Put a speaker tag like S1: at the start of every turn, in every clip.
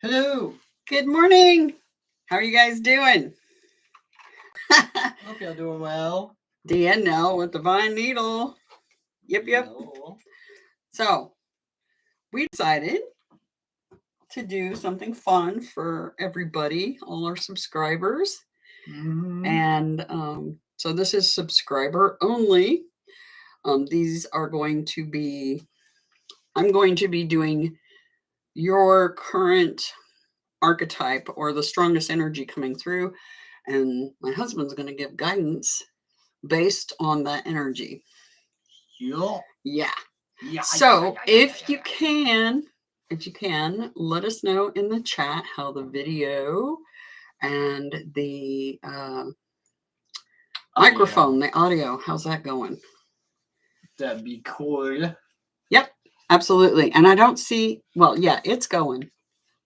S1: Hello.
S2: Good morning. How are you guys doing?
S1: Hope y'all doing well.
S2: DNL with Divine Needle. Yep.
S1: Hello.
S2: So, we decided to do something fun for everybody, all our subscribers. And so this is subscriber only. These are going to be, I'm going to be doing your current archetype or the strongest energy coming through. And my husband's going to give guidance based on that energy. Yeah. So if you can, let us know in the chat how the video and the microphone, the audio, how's that going?
S1: That'd be cool.
S2: Yep, absolutely. And I don't see, well, yeah, it's going.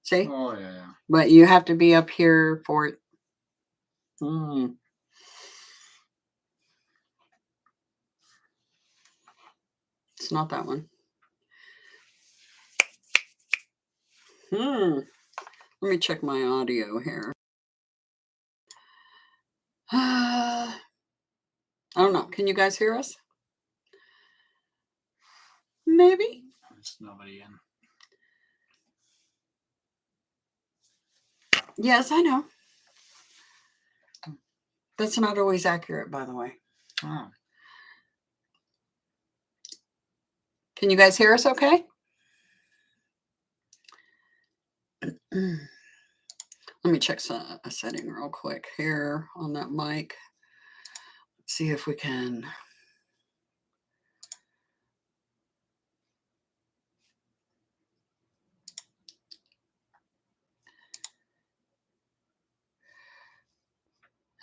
S2: See?
S1: Oh, yeah.
S2: But you have to be up here for it. It's not that one. Let me check my audio here. I don't know. Can you guys hear us? Maybe.
S1: There's nobody in.
S2: Yes, I know. That's not always accurate, by the way.
S1: Oh.
S2: Can you guys hear us okay? Let me check a setting real quick here on that mic. Let's see if we can.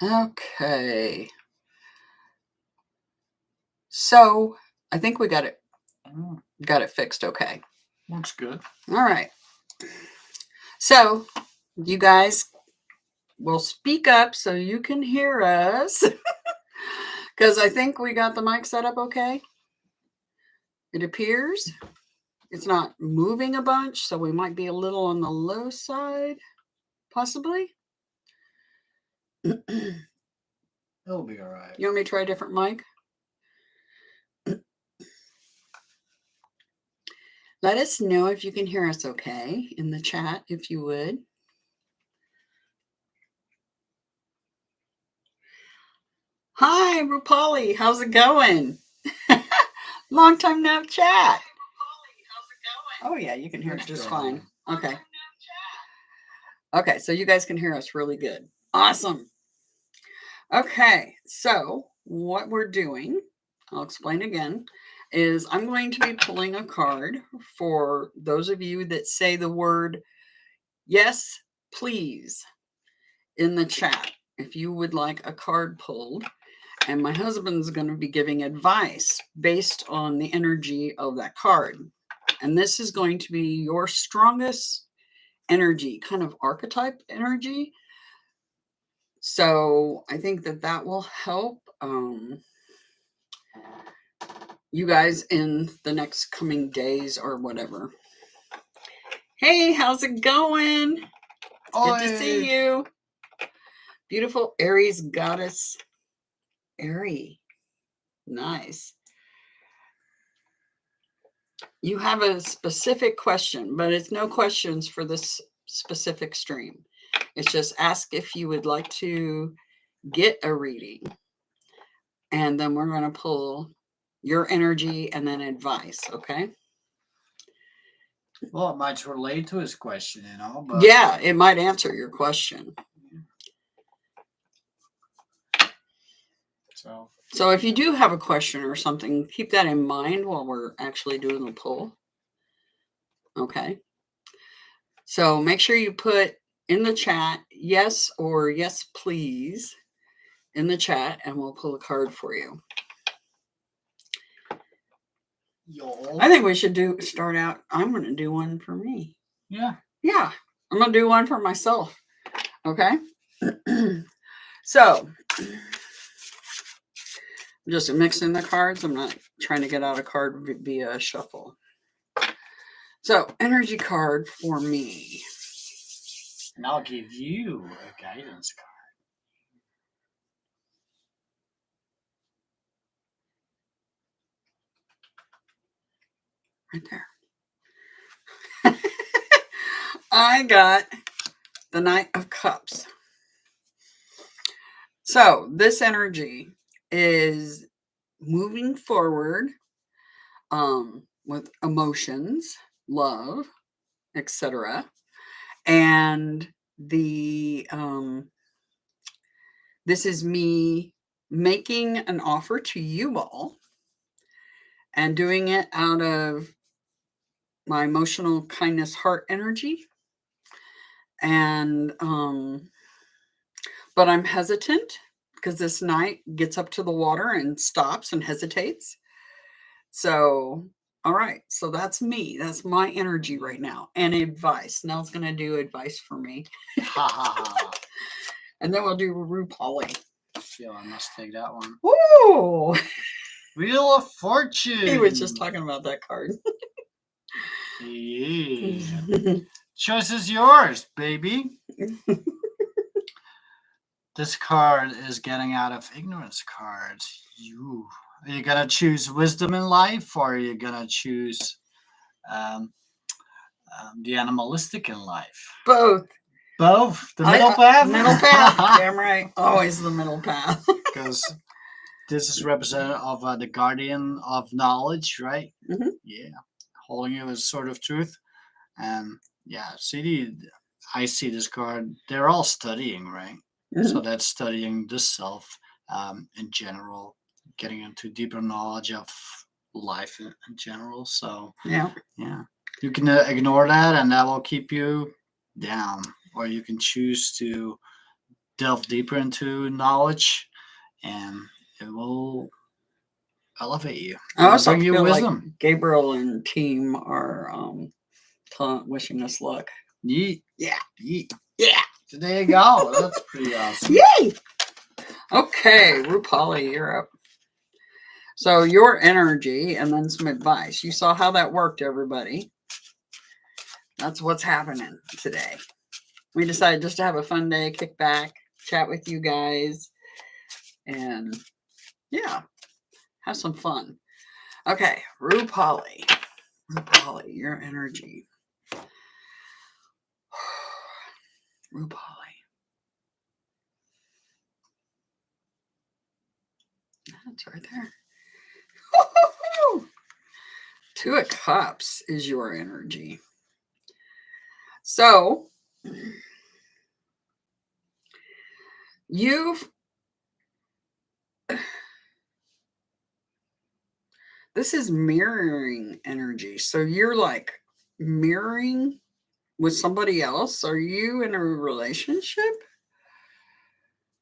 S2: Okay. So I think we got it fixed okay.
S1: Looks good.
S2: All right. So you guys will speak up so you can hear us. Because I think we got the mic set up okay. It appears it's not moving a bunch, so we might be a little on the low side, possibly.
S1: It'll be all right.
S2: You want me to try a different mic? Let us know if you can hear us okay in the chat, if you would. Hi, Rupali. How's it going? Long time no chat. Oh, yeah, you can hear it just fine. Okay. Okay, so you guys can hear us really good. Awesome. Okay, so what we're doing, I'll explain again, is I'm going to be pulling a card for those of you that say the word yes, please in the chat. If you would like a card pulled, and my husband's going to be giving advice based on the energy of that card. And this is going to be your strongest energy, kind of archetype energy. So I think that will help you guys in the next coming days or whatever. Hey, how's it going? Good to see you. Beautiful Aries goddess. Aries. Nice. You have a specific question, but it's no questions for this specific stream. It's just ask if you would like to get a reading. And then we're going to pull your energy and then advice, okay?
S1: Well, it might relate to his question, you know. But
S2: yeah, it might answer your question. So if you do have a question or something, keep that in mind while we're actually doing the pull. Okay. So make sure you put in the chat yes or yes, please in the chat, and we'll pull a card for you. I think we should start out. I'm going to do one for me.
S1: Yeah.
S2: Yeah. I'm going to do one for myself. Okay. So I'm just mixing the cards. I'm not trying to get out a card via shuffle. So energy card for me.
S1: And I'll give you a guidance card.
S2: Right there. I got the Knight of Cups. So this energy is moving forward with emotions, love, etc. And the this is me making an offer to you all and doing it out of my emotional kindness heart energy. And but I'm hesitant because this knight gets up to the water and stops and hesitates. So all right, so that's me. That's my energy right now. And advice. Nell's gonna do advice for me.
S1: Ha ha ha.
S2: And then we'll do RuPaul.
S1: I feel I must take that one.
S2: Woo!
S1: Wheel of Fortune.
S2: He was just talking about that card.
S1: Yeah. Choice is yours, baby. This card is getting out of ignorance cards. Are you gonna choose wisdom in life, or are you gonna choose the animalistic in life?
S2: Both.
S1: Both. The middle path.
S2: Middle path. Damn right. Always the middle path.
S1: Because this is representative of the guardian of knowledge, right?
S2: Mm-hmm.
S1: Yeah, holding you as sort of truth. And yeah, I see this card. They're all studying, right?
S2: Mm-hmm.
S1: So that's studying the self in general, getting into deeper knowledge of life in general. So
S2: yeah,
S1: you can ignore that, and that will keep you down, or you can choose to delve deeper into knowledge, and it will elevate you.
S2: I also
S1: bring you
S2: feel
S1: wisdom.
S2: like Gabriel and team are wishing us luck.
S1: Yeet.
S2: Yeah.
S1: Yeet. Yeah. So there you go. That's pretty awesome.
S2: Yay! Okay, RuPaul, you're up. So your energy and then some advice. You saw how that worked, everybody. That's what's happening today. We decided just to have a fun day, kick back, chat with you guys, and yeah, have some fun. Okay, RuPaul, your energy. RuPaul. That's right there. Two of Cups is your energy. So this is mirroring energy. So you're like mirroring with somebody else. Are you in a relationship?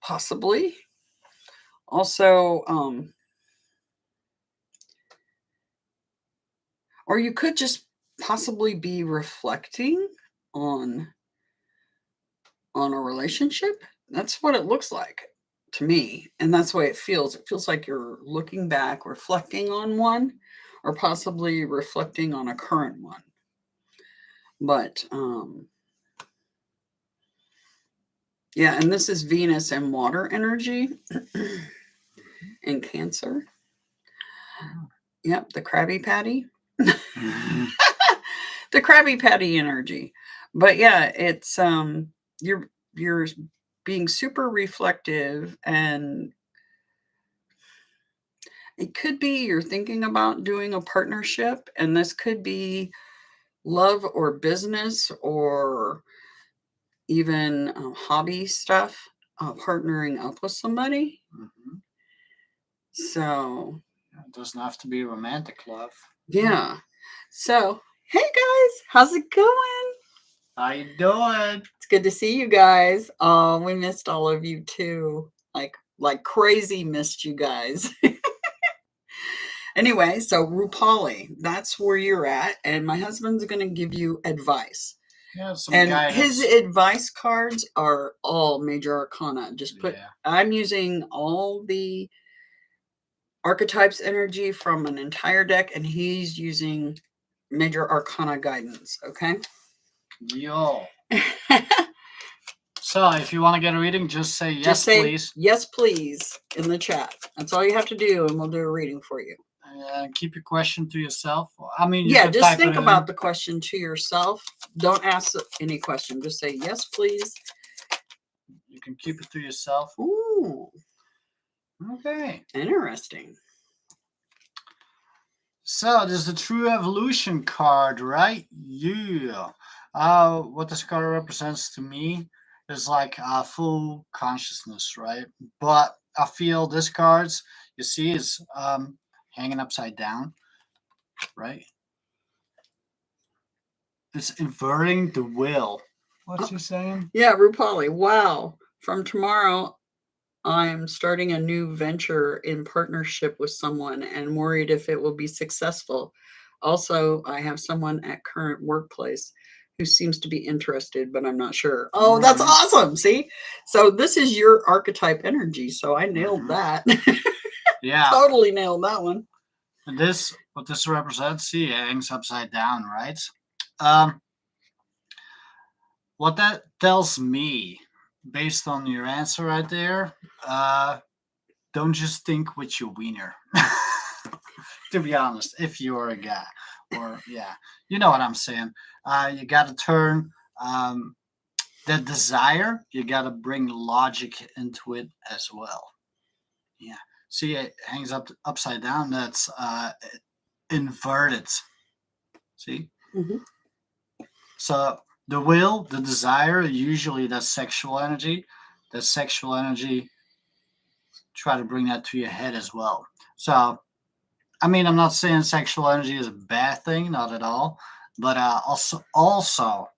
S2: Possibly. Also, or you could just possibly be reflecting on a relationship. That's what it looks like to me, and that's the way it feels. It feels like you're looking back, reflecting on one, or possibly reflecting on a current one. But yeah, and this is Venus and water energy in Cancer. Yep, the Krabby Patty.
S1: Mm-hmm.
S2: The Krabby Patty energy. But yeah, it's you're being super reflective, and it could be you're thinking about doing a partnership, and this could be love or business or even hobby stuff, partnering up with somebody.
S1: Mm-hmm.
S2: So
S1: it doesn't have to be romantic love.
S2: Yeah. So hey guys, how's it going?
S1: How you doing?
S2: It's good to see you guys. We missed all of you too. Like crazy missed you guys. Anyway, so RuPaul, that's where you're at, and my husband's going to give you advice.
S1: Yeah, some
S2: and
S1: guidance.
S2: His advice cards are all major arcana. Just put. Yeah. I'm using all the archetypes energy from an entire deck, and he's using major arcana guidance. Okay.
S1: Yo. So if you want to get a reading, just say yes,
S2: Just say
S1: please.
S2: yes, please in the chat. That's all you have to do, and we'll do a reading for you.
S1: Keep your question to yourself. I mean, you
S2: Yeah,
S1: can
S2: just
S1: type
S2: think
S1: it
S2: about
S1: in.
S2: the question to yourself. Don't ask any question. Just say yes, please.
S1: You can keep it to yourself.
S2: Ooh,
S1: Okay.
S2: interesting.
S1: So this is the True Evolution card, right? Yeah. What this card represents to me is like full consciousness, right? But I feel this card's, you see, is hanging upside down, right? It's inverting the will. What's he saying?
S2: Yeah, Rupali. Wow. From tomorrow, I'm starting a new venture in partnership with someone and worried if it will be successful. Also, I have someone at current workplace who seems to be interested, but I'm not sure. Oh, that's awesome. See? So this is your archetype energy. So I nailed that.
S1: Yeah.
S2: Totally nailed that one.
S1: And this, what this represents, see, it hangs upside down, right? What that tells me, based on your answer right there, don't just think with your wiener. To be honest, if you're a guy, or yeah, you know what I'm saying. You got to turn the desire. You got to bring logic into it as well. Yeah. See, it hangs upside down. That's inverted. See.
S2: Mm-hmm.
S1: So the will, the desire, usually that's sexual energy. That sexual energy, try to bring that to your head as well. So, I mean, I'm not saying sexual energy is a bad thing, not at all, but also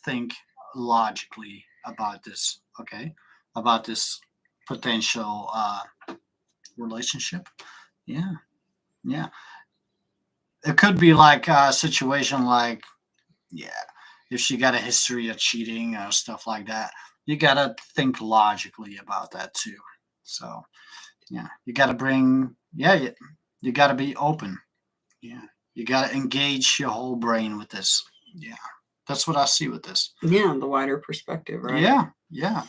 S1: think logically about this. Okay, about this potential relationship. Yeah, yeah. It could be like a situation like, yeah, if she got a history of cheating or stuff like that, you gotta think logically about that too. So yeah, you gotta bring, yeah, you gotta be open. Yeah, you gotta engage your whole brain with this. Yeah, that's what I see with this.
S2: Yeah, the wider perspective, right?
S1: Yeah, yeah.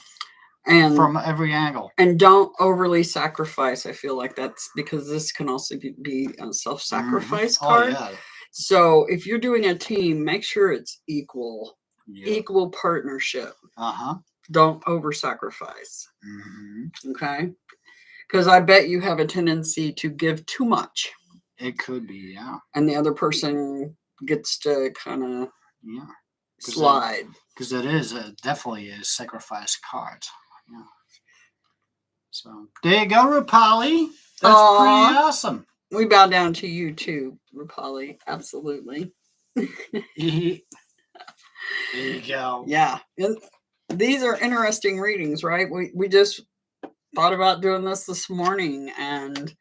S2: And
S1: from every angle.
S2: And don't overly sacrifice. I feel like that's because this can also be a self-sacrifice card.
S1: Oh yeah.
S2: So if you're doing a team, make sure it's equal, equal partnership. Don't over sacrifice. Okay. Because I bet you have a tendency to give too much.
S1: It could be, yeah.
S2: And the other person gets to kind of slide.
S1: Because it is definitely a sacrifice card. Yeah. So there you go, Rupali. That's pretty awesome.
S2: We bow down to you too, Rupali. Absolutely.
S1: There you go.
S2: Yeah. And these are interesting readings, right? We just thought about doing this morning, and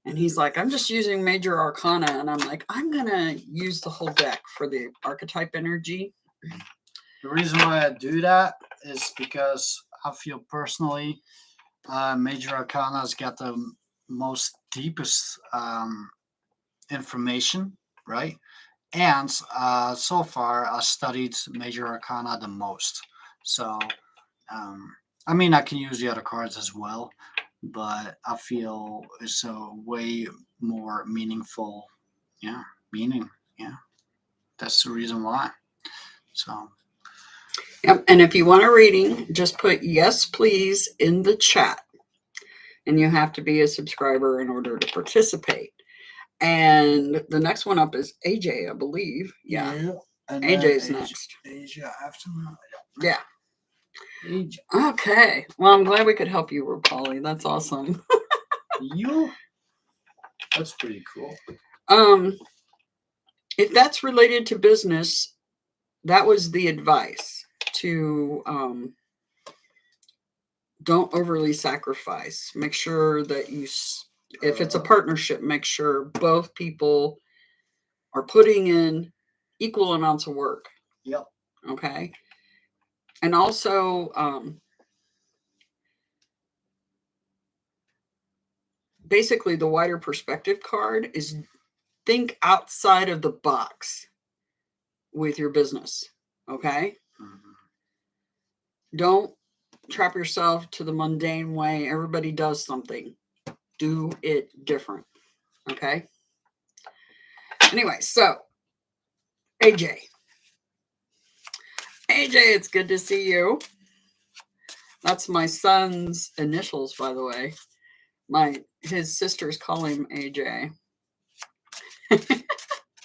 S2: he's like, I'm just using major arcana, and I'm like, I'm gonna use the whole deck for the archetype energy.
S1: The reason why I do that is because I feel personally major arcana's got the most deepest information, right? And so far I studied major arcana the most. So I mean, I can use the other cards as well, but I feel it's a way more meaningful meaning. Yeah, that's the reason why. So
S2: yep. And if you want a reading, just put yes please in the chat, and you have to be a subscriber in order to participate. And the next one up is AJ, I believe. Yeah. And AJ's next.
S1: Asia after that.
S2: Yeah.
S1: AJ.
S2: Okay. Well, I'm glad we could help you, Rupali. That's awesome.
S1: That's pretty cool.
S2: If that's related to business, that was the advice to don't overly sacrifice. Make sure that if it's a partnership, make sure both people are putting in equal amounts of work.
S1: Yep.
S2: Okay. And also, basically the wider perspective card is think outside of the box with your business. Okay. Don't trap yourself to the mundane way. Everybody does something. Do it different. Okay? Anyway, so AJ. AJ, it's good to see you. That's my son's initials, by the way. His sisters call him AJ.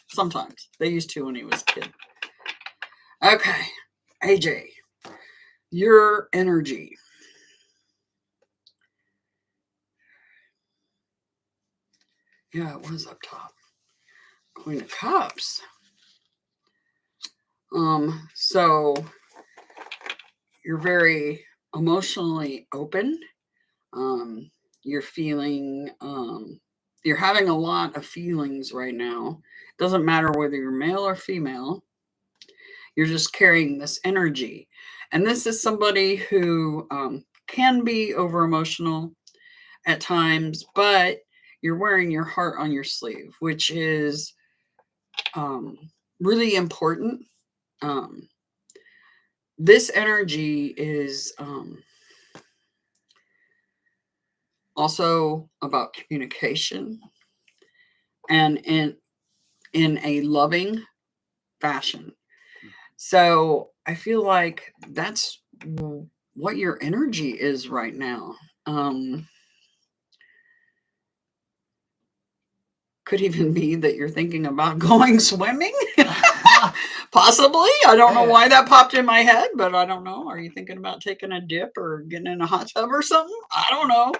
S2: Sometimes. They used to when he was a kid. Okay. AJ. Your energy. Yeah, it was up top. Queen of Cups. So you're very emotionally open. You're feeling, you're having a lot of feelings right now. Doesn't matter whether you're male or female. You're just carrying this energy. And this is somebody who can be over emotional at times, but you're wearing your heart on your sleeve, which is really important. This energy is also about communication, and in a loving fashion. So I feel like that's what your energy is right now. Could even be that you're thinking about going swimming. Possibly. I don't know why that popped in my head, but I don't know. Are you thinking about taking a dip or getting in a hot tub or something? I don't know.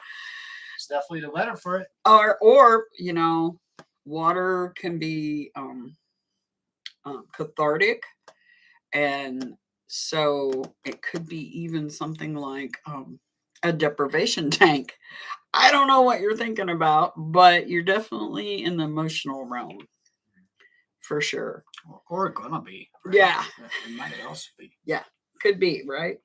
S1: It's definitely the weather for it.
S2: Or water can be cathartic, and so it could be even something like a deprivation tank. I don't know what you're thinking about, but you're definitely in the emotional realm for sure.
S1: Or gonna be.
S2: Right? Yeah.
S1: It might also be.
S2: Yeah, could be, right?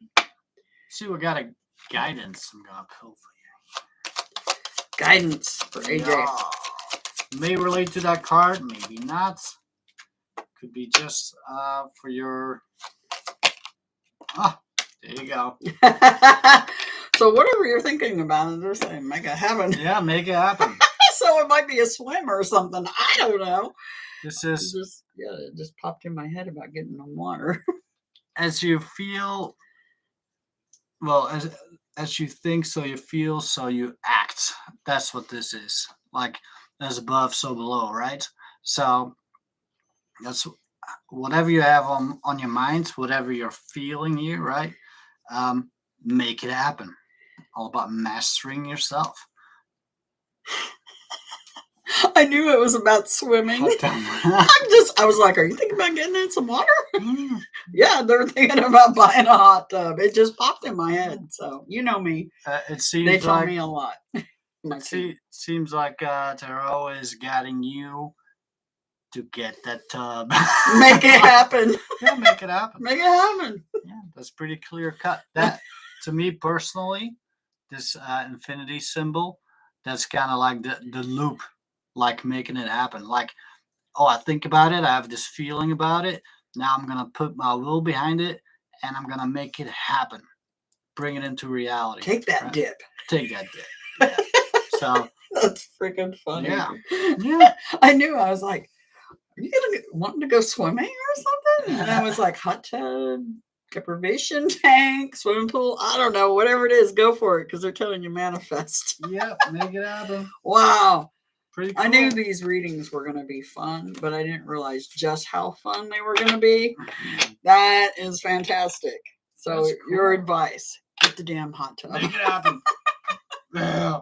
S1: See, we got a guidance I'm gonna pull for you.
S2: Guidance for AJ.
S1: Yeah. May relate to that card, maybe not. Could be just for your. There you go.
S2: So whatever you're thinking about, just say, make it happen.
S1: Yeah, make it happen.
S2: So it might be a swim or something. I don't know.
S1: This is
S2: it just popped in my head about getting on water.
S1: As you feel, well, as you think, so you feel, so you act. That's what this is. Like, as above, so below, right? So that's whatever you have on your mind, whatever you're feeling here, right? Make it happen. All about mastering yourself.
S2: I knew it was about swimming. I was like, are you thinking about getting in some water? Yeah, they're thinking about buying a hot tub. It just popped in my head. So, you know me.
S1: It seems
S2: they tell me a lot.
S1: It seems like they're always guiding you to get that tub.
S2: Make it happen.
S1: Yeah, make it happen.
S2: Make it happen.
S1: Yeah, that's pretty clear cut. That, to me personally, this infinity symbol, that's kind of like the loop, like making it happen. Like, I think about it, I have this feeling about it. Now I'm gonna put my will behind it, and I'm gonna make it happen. Bring it into reality.
S2: Take that dip.
S1: Take that dip. Yeah. So
S2: that's freaking funny.
S1: Yeah.
S2: I knew. I was like, are you wanting to go swimming or something? And I was like, hot tub, deprivation tank, swimming pool. I don't know, whatever it is, go for it, because they're telling you manifest.
S1: Yeah, make it happen.
S2: Wow.
S1: Pretty cool.
S2: I knew these readings were going to be fun, but I didn't realize just how fun they were going to be. That is fantastic. So cool. Your advice, get the damn hot tub.
S1: Make it happen. Yeah.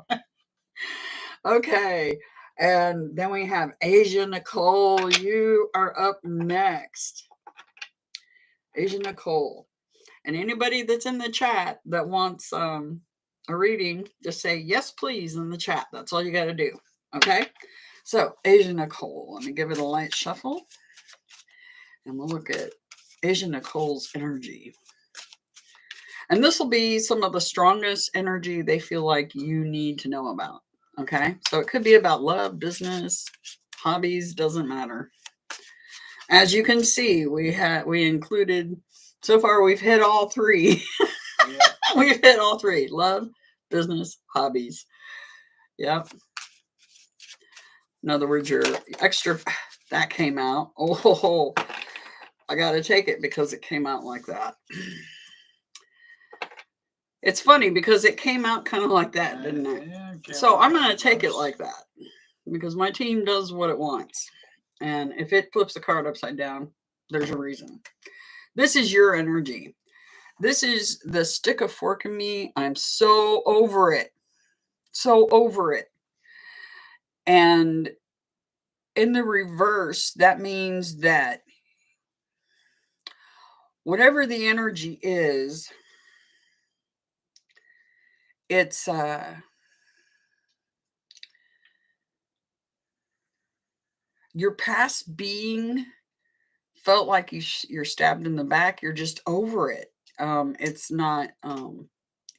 S2: Okay. And then we have Asia Nicole. You are up next. Asia Nicole. And anybody that's in the chat that wants a reading, just say yes, please in the chat. That's all you got to do. Okay. So Asia Nicole. Let me give it a light shuffle. And we'll look at Asia Nicole's energy. And this will be some of the strongest energy they feel like you need to know about. Okay, so it could be about love, business, hobbies, doesn't matter. As you can see, we included, so far we've hit all three. Yeah. We've hit all three: love, business, hobbies. Yep. In other words, your extra, that came out. Oh, I got to take it because it came out like that. It's funny because it came out kind of like that, didn't it?
S1: Yeah,
S2: So I'm going to take it like that because my team does what it wants. And if it flips the card upside down, there's a reason. This is your energy. This is the stick of fork in me. I'm so over it. So over it. And in the reverse, that means that whatever the energy is, it's your past being felt like you're stabbed in the back. You're just over it. It's not.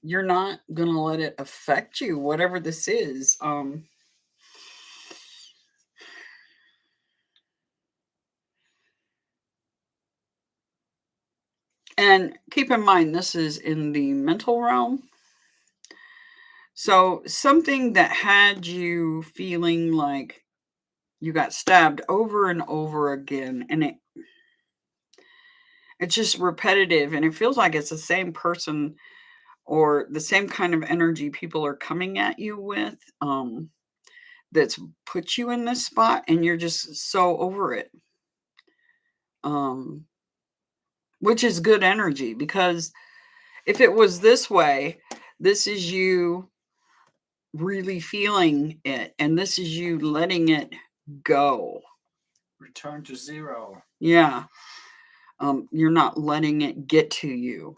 S2: You're not gonna let it affect you. Whatever this is. And keep in mind, this is in the mental realm. So something that had you feeling like you got stabbed over and over again, and it's just repetitive, and it feels like it's the same person or the same kind of energy people are coming at you with, that's put you in this spot, and you're just so over it. Which is good energy, because if it was this way, this is you really feeling it, and this is you letting it go.
S1: Return to zero.
S2: Yeah. You're not letting it get to you,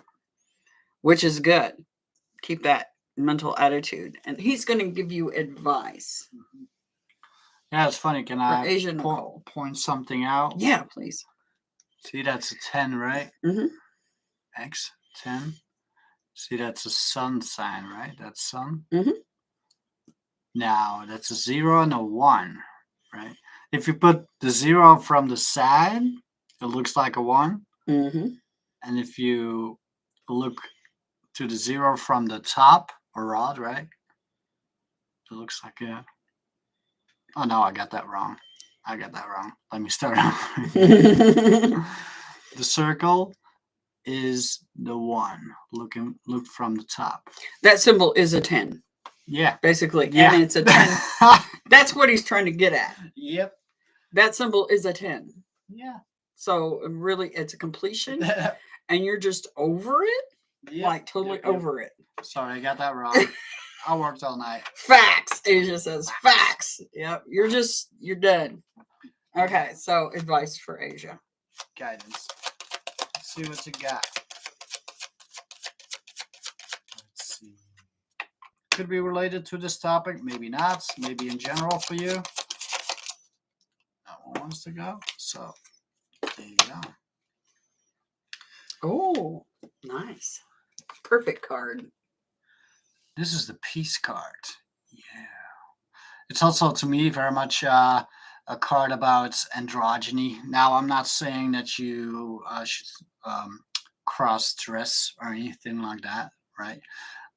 S2: which is good. Keep that mental attitude. And he's going to give you advice.
S1: Yeah, it's funny. Can
S2: For
S1: I
S2: Asia Nicole.
S1: point something out?
S2: Yeah, please.
S1: See, that's a 10, right?
S2: Mm-hmm.
S1: X, 10. See, that's a sun sign, right? That's sun.
S2: Mm-hmm.
S1: Now, that's a 0 and a 1, right? If you put the 0 from the side, it looks like a 1.
S2: Mm-hmm.
S1: And if you look to the 0 from the top, or rod, right? It looks like a... Oh, no, I got that wrong. Let me start over. The circle is the 1. Look from the top.
S2: That symbol is a 10.
S1: Yeah.
S2: Basically.
S1: Yeah.
S2: And it's a 10. That's what he's trying to get at.
S1: Yep.
S2: That symbol is a 10.
S1: Yeah.
S2: So really, it's a completion, and you're just over it? Yep. Like totally over it.
S1: Sorry, I got that wrong. I worked all night.
S2: Facts. Asia says facts. Yep. You're done. Okay. So advice for Asia.
S1: Guidance. Let's see what you got. Let's see. Could be related to this topic. Maybe not. Maybe in general for you. No one wants to go. So there you go.
S2: Oh, nice. Perfect card.
S1: This is the peace card. Yeah. It's also, to me, very much a card about androgyny. Now, I'm not saying that you should cross-dress or anything like that, right?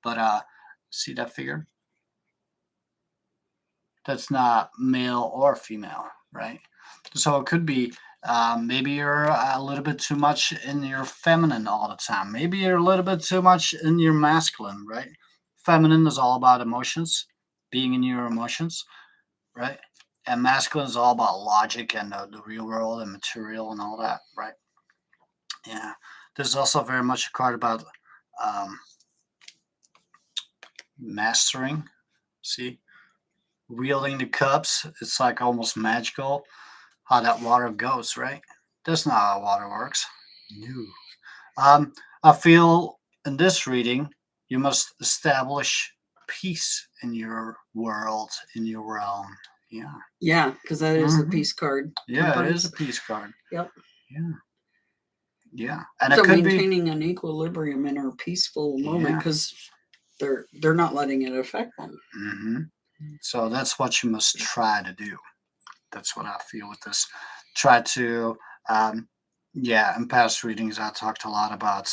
S1: But see that figure? That's not male or female, right? So it could be maybe you're a little bit too much in your feminine all the time. Maybe you're a little bit too much in your masculine, right? Feminine is all about emotions, being in your emotions, right? And masculine is all about logic and the real world and material and all that, right? Yeah. There's also very much a card about mastering. See? Wielding the cups. It's like almost magical how that water goes, right? That's not how water works. No. I feel in this reading, you must establish peace in your world, in your realm. Yeah.
S2: Yeah, because that is the peace card.
S1: Yeah, it is a peace card.
S2: Yep.
S1: Yeah. Yeah. And
S2: so
S1: it could
S2: maintaining an equilibrium in a peaceful moment, because they're not letting it affect them.
S1: Mm-hmm. So that's what you must try to do. That's what I feel with this. Try to, in past readings, I talked a lot about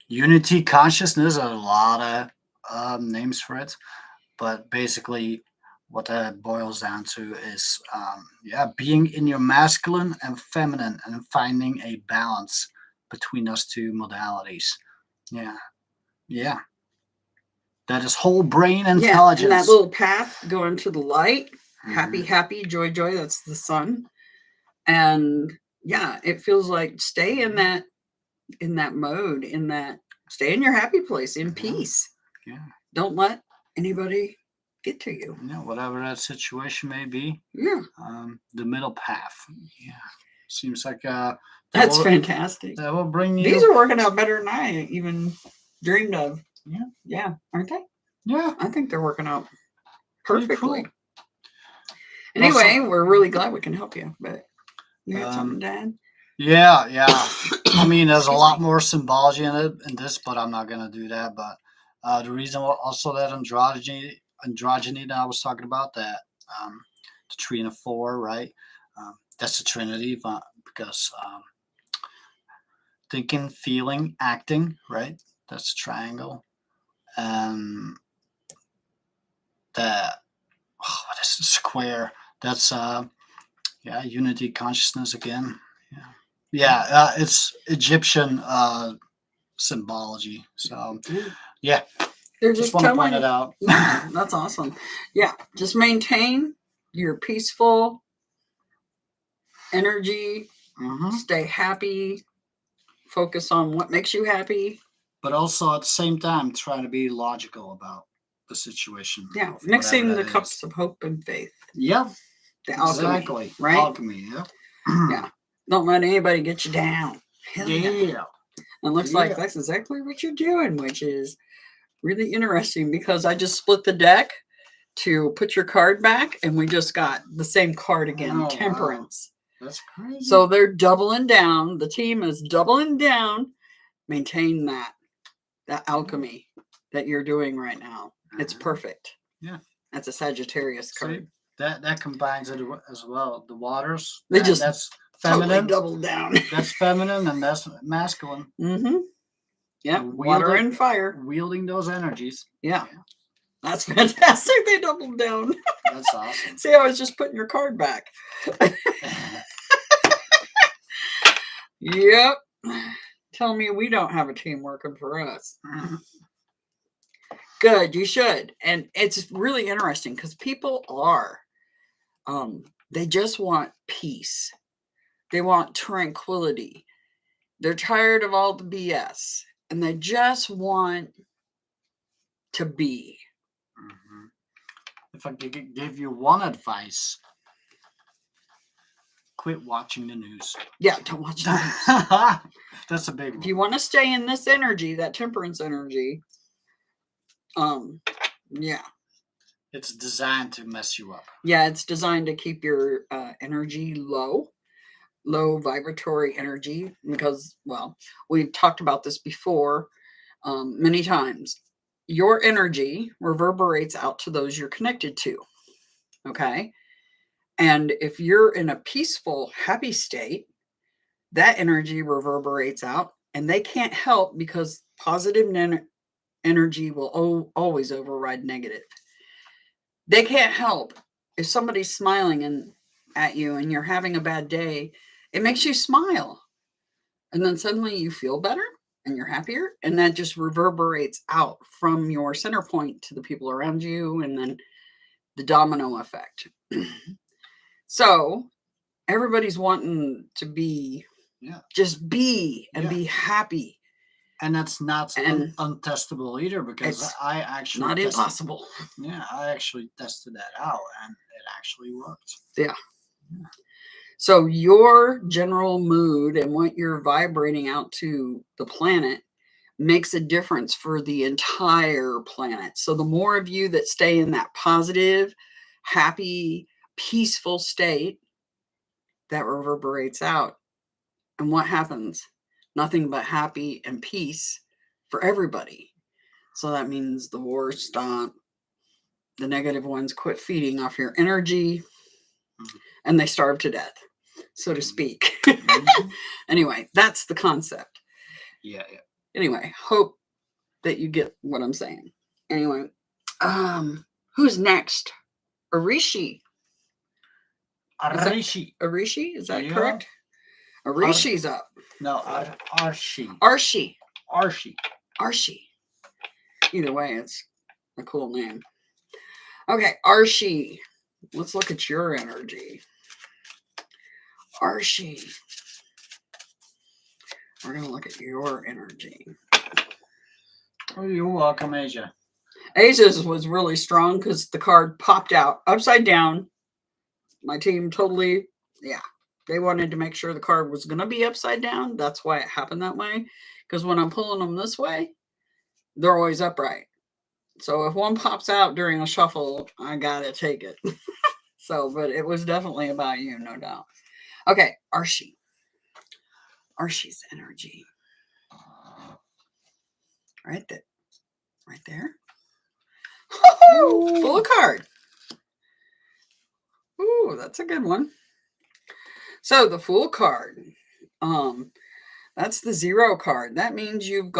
S1: Unity consciousness. There's a lot of names for it, but basically, what that boils down to is, being in your masculine and feminine and finding a balance between those two modalities. Yeah, yeah. That is whole brain intelligence.
S2: And that little path going to the light, happy,
S1: Mhm.
S2: happy, joy, joy. That's the sun. And yeah, it feels like stay in that mode, stay in your happy place, in peace.
S1: Yeah.
S2: Don't let anybody get to you.
S1: Yeah, whatever that situation may be.
S2: Yeah.
S1: The middle path. Yeah. Seems like
S2: that's fantastic.
S1: That will bring you.
S2: These are working out better than I even dreamed of.
S1: Yeah.
S2: Yeah, aren't they?
S1: Yeah.
S2: I think they're working out perfectly.
S1: Cool.
S2: Anyway, we're really glad we can help you. But you got something, Dan?
S1: Yeah. I mean, there's a lot more symbology in this, but I'm not gonna do that. But the reason also that androgyny that I was talking about, that the 3 and the 4, right? That's the Trinity, because thinking, feeling, acting, right? That's the triangle. And what is the square? That's unity consciousness again. Yeah. It's Egyptian symbology. So yeah,
S2: they're
S1: just want to point it out.
S2: Yeah, that's awesome. Yeah, just maintain your peaceful energy. Stay happy. Focus on what makes you happy.
S1: But also at the same time, try to be logical about the situation.
S2: Yeah, mixing the cups of hope and faith.
S1: Yep.
S2: The alchemy,
S1: exactly.
S2: Right?
S1: Alchemy, yeah.
S2: Yeah. Don't let anybody get you down. Hell
S1: yeah.
S2: And looks like that's exactly what you're doing, which is really interesting, because I just split the deck to put your card back, and we just got the same card again, Temperance.
S1: Wow. That's crazy.
S2: So they're doubling down. The team is doubling down. Maintain that alchemy that you're doing right now. It's perfect.
S1: Yeah.
S2: That's a Sagittarius card.
S1: See, that combines it as well. The waters.
S2: That's
S1: feminine.
S2: Totally doubled down.
S1: That's feminine and that's masculine.
S2: Yeah. Water and fire.
S1: Wielding those energies.
S2: Yeah. That's fantastic. They doubled down.
S1: That's awesome.
S2: See, I was just putting your card back. Yep. Tell me we don't have a team working for us. Good, you should. And it's really interesting because people are, they just want peace. They want tranquility. They're tired of all the BS, and they just want to be.
S1: If I could give you one advice, quit watching the news.
S2: Yeah, don't watch the news.
S1: That's a big one.
S2: If you want to stay in this energy, that temperance energy, yeah.
S1: It's designed to mess you up.
S2: Yeah, it's designed to keep your energy low vibratory energy, because, well, we've talked about this before many times. Your energy reverberates out to those you're connected to. Okay. And if you're in a peaceful, happy state, that energy reverberates out, and they can't help, because positive energy will always override negative. They can't help if somebody's smiling at you and you're having a bad day. It makes you smile, and then suddenly you feel better and you're happier, and that just reverberates out from your center point to the people around you, and then the domino effect. So everybody's wanting to be, just be and be happy.
S1: And that's not untestable either, because I actually
S2: not impossible.
S1: Yeah, I actually tested that out, and it actually worked.
S2: Yeah. So your general mood and what you're vibrating out to the planet makes a difference for the entire planet. So the more of you that stay in that positive, happy, peaceful state, that reverberates out. And what happens? Nothing but happy and peace for everybody. So that means the wars stop. The negative ones quit feeding off your energy, and they starve to death, so to speak. Anyway, that's the concept.
S1: Yeah.
S2: Anyway, hope that you get what I'm saying. Anyway, who's next? Arishi.
S1: Arishi.
S2: Arishi, is that
S1: Yeah.
S2: correct? Arishi's up.
S1: No, Arshi.
S2: Arshi.
S1: Arshi.
S2: Arshi. Either way, it's a cool name. Okay, Arshi. Let's look at your energy. Arshi. We're going to look at your energy.
S1: Oh, you're welcome, Asia.
S2: Asia's was really strong because the card popped out upside down. My team totally, they wanted to make sure the card was going to be upside down. That's why it happened that way. Because when I'm pulling them this way, they're always upright. So if one pops out during a shuffle, I got to take it. So, but it was definitely about you, no doubt. Okay, Arshi. Arshi's energy. Right there. Oh, full card. Ooh, that's a good one. So the Fool card, that's the 0 card. That means you've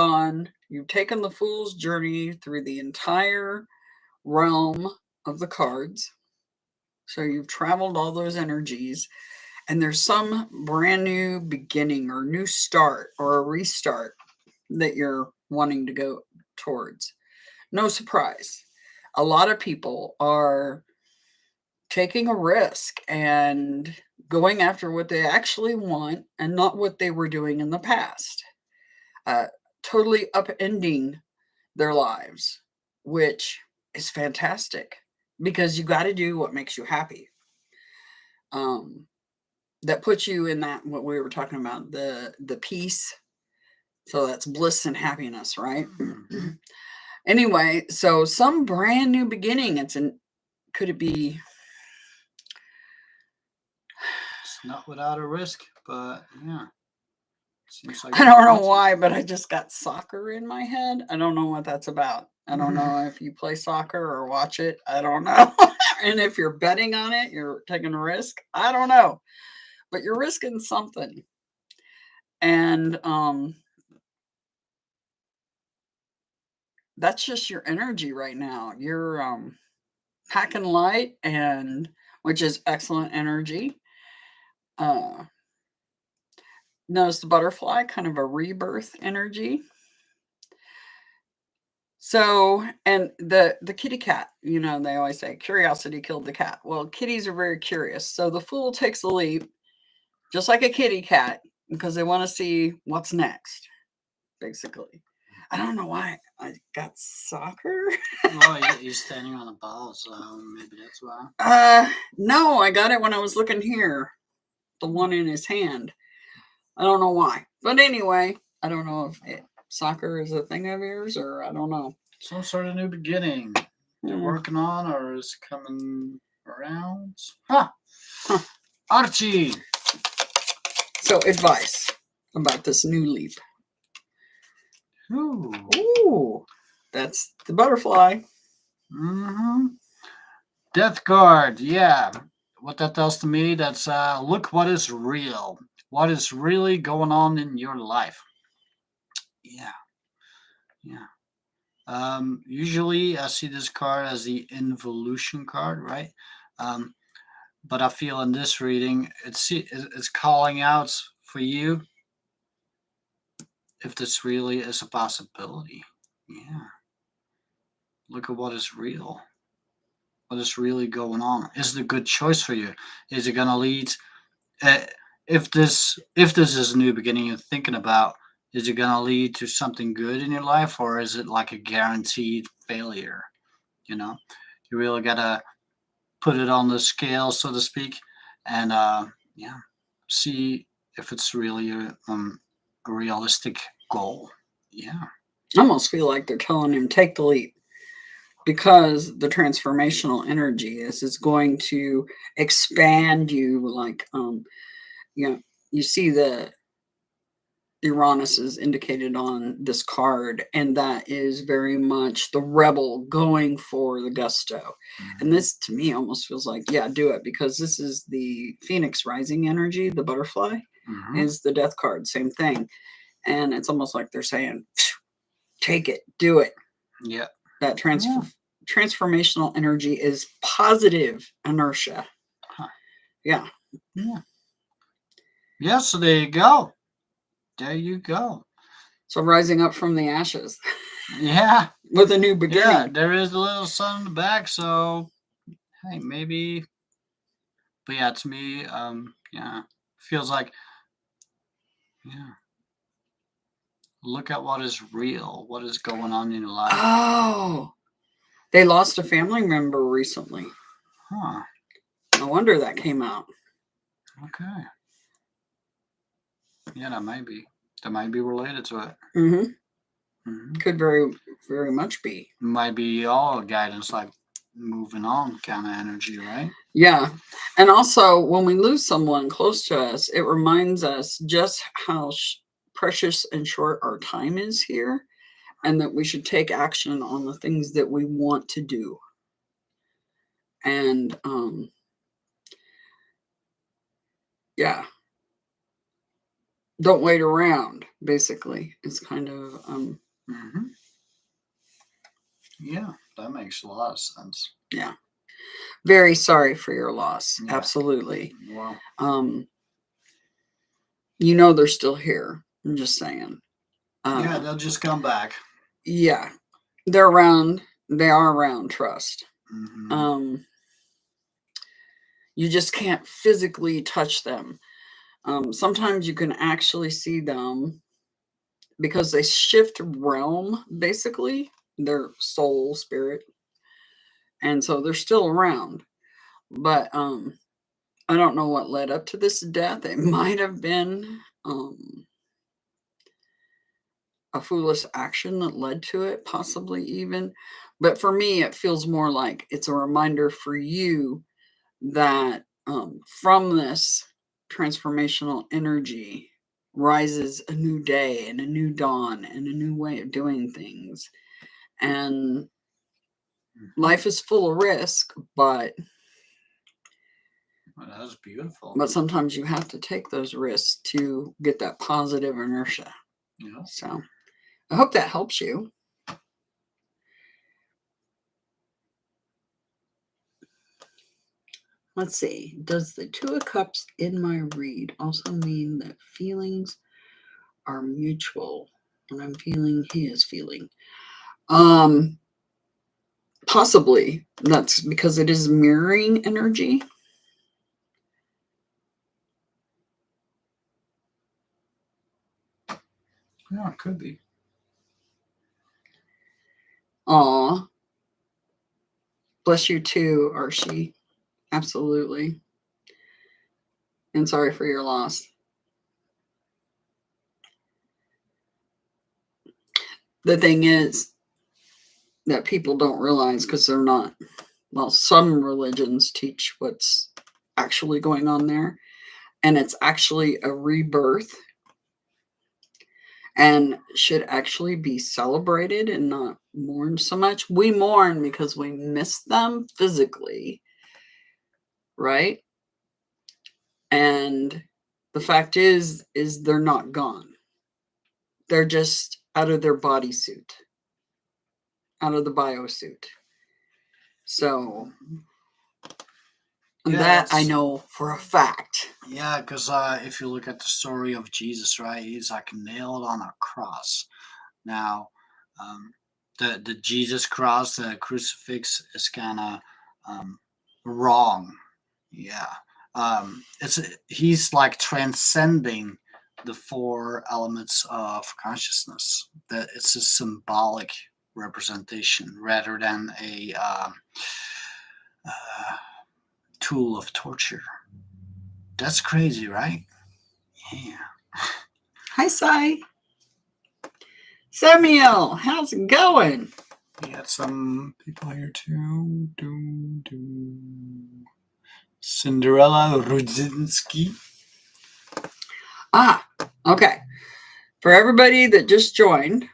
S2: taken the Fool's journey through the entire realm of the cards. So you've traveled all those energies, and there's some brand new beginning or new start or a restart that you're wanting to go towards. No surprise. A lot of people are taking a risk and going after what they actually want and not what they were doing in the past. Totally upending their lives, which is fantastic because you got to do what makes you happy. That puts you in that, what we were talking about, the peace. So that's bliss and happiness, right? Anyway, so some brand new beginning. Could it be?
S1: It's not without a risk, but yeah. Seems like
S2: I don't know why, but I just got soccer in my head. I don't know what that's about. I don't know if you play soccer or watch it. I don't know. And if you're betting on it, you're taking a risk. I don't know. But you're risking something. And that's just your energy right now. You're packing light, and which is excellent energy. Notice the butterfly, kind of a rebirth energy. So, and the kitty cat, they always say curiosity killed the cat. Well, kitties are very curious. So the Fool takes a leap, just like a kitty cat, because they want to see what's next, basically. I don't know why I got soccer.
S1: Well, he's standing on a ball, so maybe that's why.
S2: No, I got it when I was looking here. The one in his hand. I don't know why. But anyway, I don't know if soccer is a thing of yours, or I don't know.
S1: Some sort of new beginning you're working on, or is coming around. Huh. Archie.
S2: So, advice about this new leap. Ooh. That's the butterfly.
S1: Death card. Yeah. What that tells to me, that's look what is real. What is really going on in your life. Yeah. Usually I see this card as the involution card, right? But I feel in this reading, it's calling out for you if this really is a possibility. Yeah. Look at what is real. What is really going on? Is it a good choice for you? Is it going to lead? If this is a new beginning you're thinking about, is it going to lead to something good in your life, or is it like a guaranteed failure? You really got to put it on the scale, so to speak, and see if it's really a realistic goal. Yeah.
S2: I almost feel like they're telling him take the leap, because the transformational energy is going to expand you. Like you see the Uranus is indicated on this card, and that is very much the rebel going for the gusto. And this to me almost feels like, yeah, do it, because this is the Phoenix rising energy. The butterfly is the death card, same thing. And it's almost like they're saying, take it, do it.
S1: Yeah.
S2: That transformational energy is positive inertia.
S1: Huh.
S2: Yeah.
S1: Yeah. Yeah, so there you go. There you go.
S2: So rising up from the ashes.
S1: Yeah.
S2: With a new beginning.
S1: Yeah, there is a little sun in the back, so hey, maybe. But yeah, to me, yeah, feels like, yeah. Look at what is real, what is going on in your life.
S2: Oh, they lost a family member recently.
S1: Huh.
S2: No wonder that came out.
S1: Okay. Yeah, that might be. That might be related to it.
S2: Mm-hmm.
S1: Mm-hmm.
S2: Could very, very much be.
S1: Might be all guidance, like moving on kind of energy, right?
S2: Yeah. And also, when we lose someone close to us, it reminds us just how precious and short our time is here, and that we should take action on the things that we want to do. And yeah, don't wait around, basically. It's kind of
S1: Mm-hmm. Yeah, that makes a lot of sense.
S2: yeah. Very sorry for your loss.
S1: Yeah.
S2: Absolutely.
S1: Well,
S2: you know they're still here. I'm just saying.
S1: yeah, they'll just come back.
S2: Yeah. They're around. They are around, trust.
S1: Mm-hmm.
S2: You just can't physically touch them. Sometimes you can actually see them because they shift realm, basically, their soul, spirit. And so they're still around. But I don't know what led up to this death. It might have been a foolish action that led to it, possibly even. But for me, it feels more like it's a reminder for you that from this transformational energy rises a new day and a new dawn and a new way of doing things. And life is full of risk, but
S1: well, that was beautiful.
S2: but sometimes you have to take those risks to get that positive inertia.
S1: Yeah.
S2: So I hope that helps you. Let's see. Does the Two of Cups in my read also mean that feelings are mutual? And I'm feeling he is feeling. Possibly. That's because it is mirroring energy.
S1: Yeah, it could be.
S2: Aw. Bless you too, Archie. Absolutely. And sorry for your loss. The thing is that people don't realize because they're not, well, some religions teach what's actually going on there. And it's actually a rebirth and should actually be celebrated and not mourned so much. We mourn because we miss them physically, right? And the fact is they're not gone. They're just out of their bodysuit, out of the biosuit. So that I know for a fact.
S1: Yeah, because if you look at the story of Jesus, right, he's like nailed on a cross. Now, the Jesus cross, the crucifix, is kind of wrong. Yeah, he's like transcending the four elements of consciousness. That it's a symbolic representation rather than a tool of torture. That's crazy, right? Yeah.
S2: Hi, Sai. Samuel, how's it going?
S1: We had some people here too. Cinderella Rudzinski.
S2: Ah, okay. For everybody that just joined,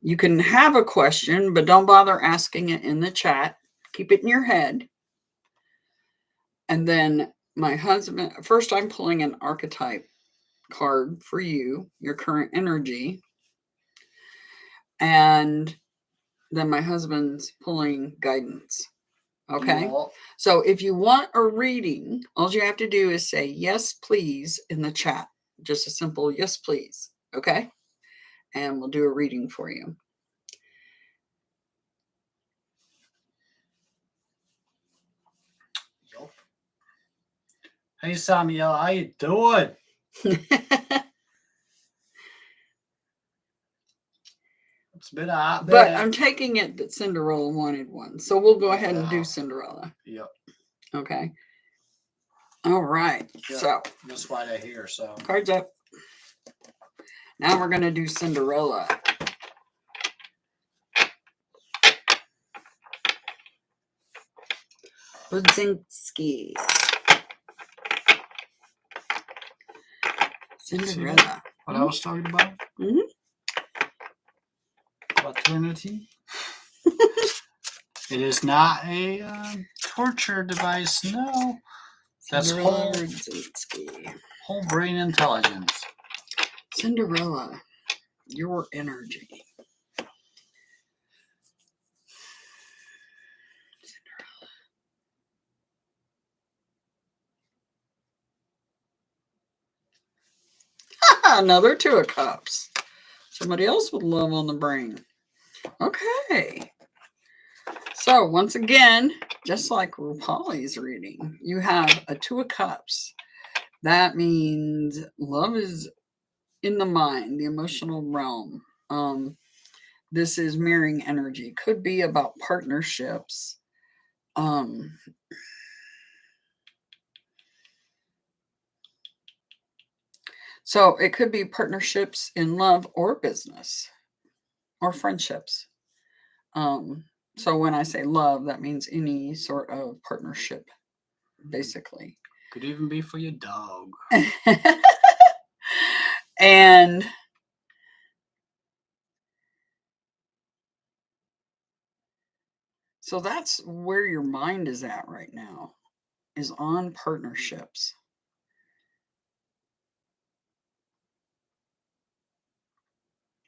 S2: you can have a question, but don't bother asking it in the chat. Keep it in your head. And then my husband, first I'm pulling an archetype card for you, your current energy. And then my husband's pulling guidance. Okay.
S1: Yeah.
S2: So if you want a reading, all you have to do is say yes, please in the chat. Just a simple yes, please. Okay. And we'll do a reading for you.
S1: Yup. Hey, Samuel, how you doing? It's been a hot
S2: But
S1: minute.
S2: I'm taking it that Cinderella wanted one. So we'll go ahead and do Cinderella.
S1: Yep.
S2: Okay. All right.
S1: Yep.
S2: So
S1: That's why they're here. So
S2: cards up. Now we're going to do Cinderella. Budzinski. Cinderella.
S1: What I was talking about?
S2: Mm-hmm.
S1: Paternity. It is not a torture device. No, that's
S2: Cinderella Budzinski.
S1: whole brain intelligence.
S2: Cinderella, your energy. Another Two of Cups. Somebody else with love on the brain. Okay. So once again, just like Rupali's reading, you have a Two of Cups. That means love is in the mind, the emotional realm. This is mirroring energy. Could be about partnerships. So it could be partnerships in love or business or friendships. So when I say love, that means any sort of partnership, basically.
S1: Could even be for your dog.
S2: And so that's where your mind is at right now, is on partnerships.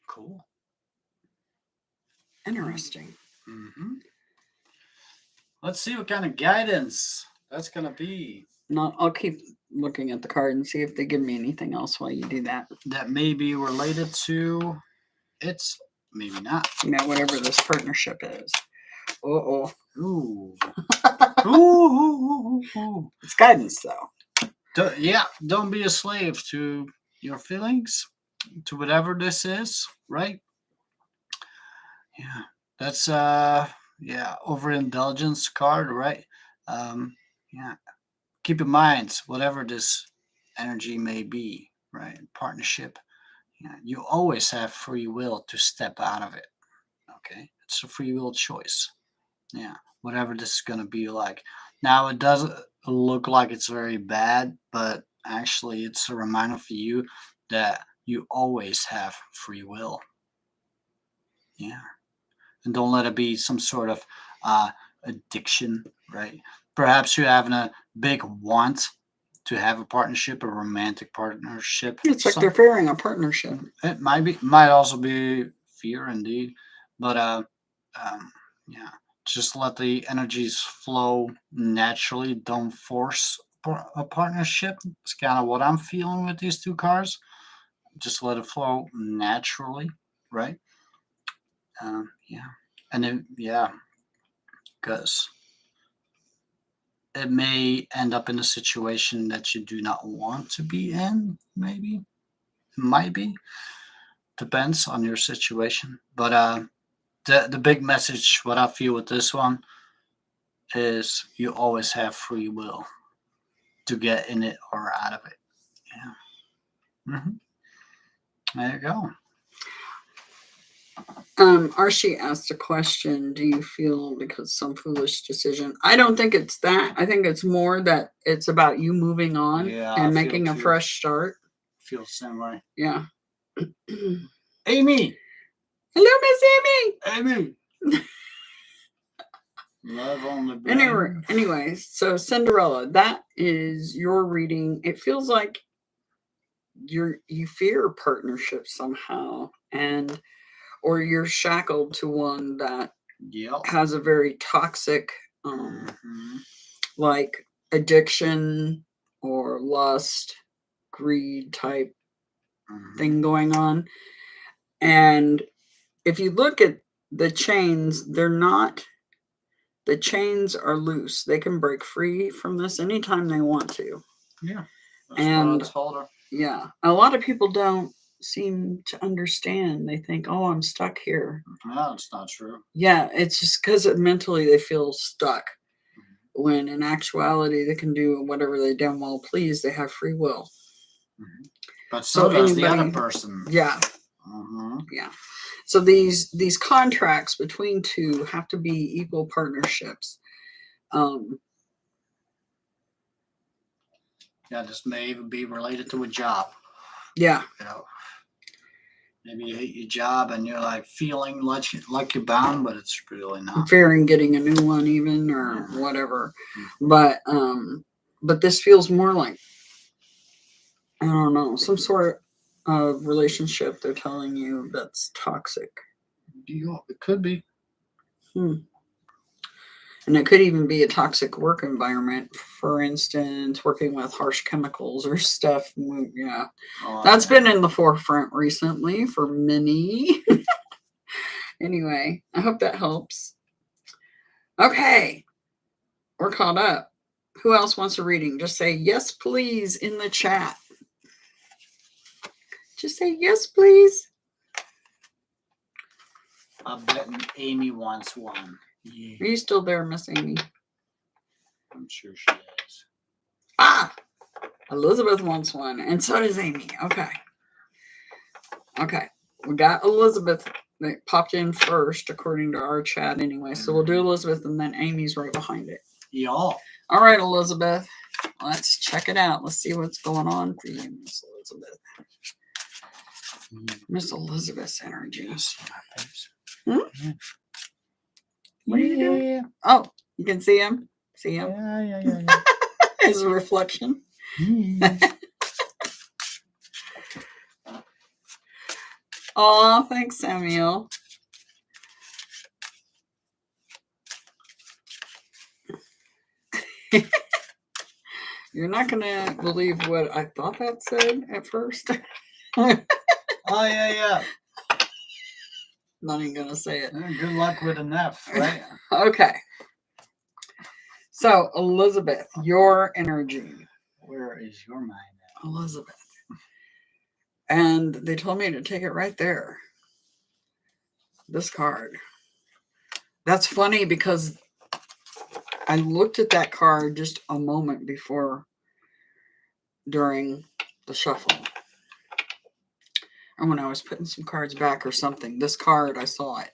S1: Cool.
S2: Interesting.
S1: Mm-hmm. Let's see what kind of guidance that's going to be.
S2: No, I'll keep looking at the card and see if they give me anything else while you do that.
S1: That may be related to it's maybe not.
S2: Whatever this partnership is. Uh-oh.
S1: Ooh. Ooh.
S2: It's guidance, though.
S1: Don't be a slave to your feelings, to whatever this is, right? Yeah. That's overindulgence card, right? Yeah. Keep in mind, whatever this energy may be, right? Partnership. Yeah, you always have free will to step out of it. Okay. It's a free will choice. Yeah. Whatever this is gonna be like. Now it doesn't look like it's very bad, but actually it's a reminder for you that you always have free will. Yeah. And don't let it be some sort of addiction, right? Perhaps you're having a big want to have a partnership, a romantic partnership.
S2: It's like they're fearing a partnership.
S1: It might also be fear, indeed, but yeah, just let the energies flow naturally. Don't force a partnership. It's kind of what I'm feeling with these two cards. Just let it flow naturally, right? Yeah, and then because it may end up in a situation that you do not want to be in. Maybe it might be, depends on your situation. But the big message, what I feel with this one, is you always have free will to get in it or out of it. Yeah. There you go.
S2: Archie asked a question, do you feel because some foolish decision? I don't think it's that. I think it's more that it's about you moving on and making a fresh start.
S1: Feel the same way.
S2: Yeah.
S1: Amy!
S2: Hello, Miss
S1: Amy! Love on the brain.
S2: Anyway, so Cinderella, that is your reading. It feels like you fear partnerships somehow, and or you're shackled to one that
S1: Yep.
S2: has a very toxic like addiction or lust, greed type thing going on. And if you look at the chains, the chains are loose. They can break free from this anytime they want to.
S1: Yeah.
S2: And yeah, a lot of people don't seem to understand. They think, oh, I'm stuck here.
S1: No, it's not true.
S2: Yeah, it's just because mentally they feel stuck. When in actuality they can do whatever they damn well please. They have free will.
S1: But so does the other person.
S2: Yeah. Yeah. So these contracts between two have to be equal partnerships.
S1: Yeah, this may even be related to a job.
S2: Yeah.
S1: You know, maybe you hate your job and you're like feeling like you're bound, but it's really not.
S2: Fearing getting a new one even or whatever. But this feels more like, I don't know, some sort of relationship they're telling you that's toxic.
S1: It could be.
S2: And it could even be a toxic work environment. For instance, working with harsh chemicals or stuff. Yeah. That's been in the forefront recently for many. Anyway, I hope that helps. Okay. We're caught up. Who else wants a reading? Just say yes, please in the chat. Just say yes, please.
S1: I bet Amy wants one.
S2: Yeah. Are you still there, Miss Amy?
S1: I'm sure she is.
S2: Ah! Elizabeth wants one, and so does Amy. Okay. Okay. We got Elizabeth that popped in first, according to our chat anyway. So we'll do Elizabeth, and then Amy's right behind it.
S1: Yeah.
S2: All right, Elizabeth. Let's check it out. Let's see what's going on for you, Miss Elizabeth. Miss Elizabeth's energy. What are you doing? Oh, you can see him? See him? Yeah. His reflection. Oh, thanks, Samuel. You're not going to believe what I thought that said at first.
S1: Oh, yeah.
S2: Not even going to say it.
S1: Good luck with an F, right?
S2: Okay. So, Elizabeth, your energy.
S1: Where is your mind at?
S2: Elizabeth. And they told me to take it right there. This card. That's funny because I looked at that card just a moment before during the shuffle. And when I was putting some cards back or something, this card, I saw it.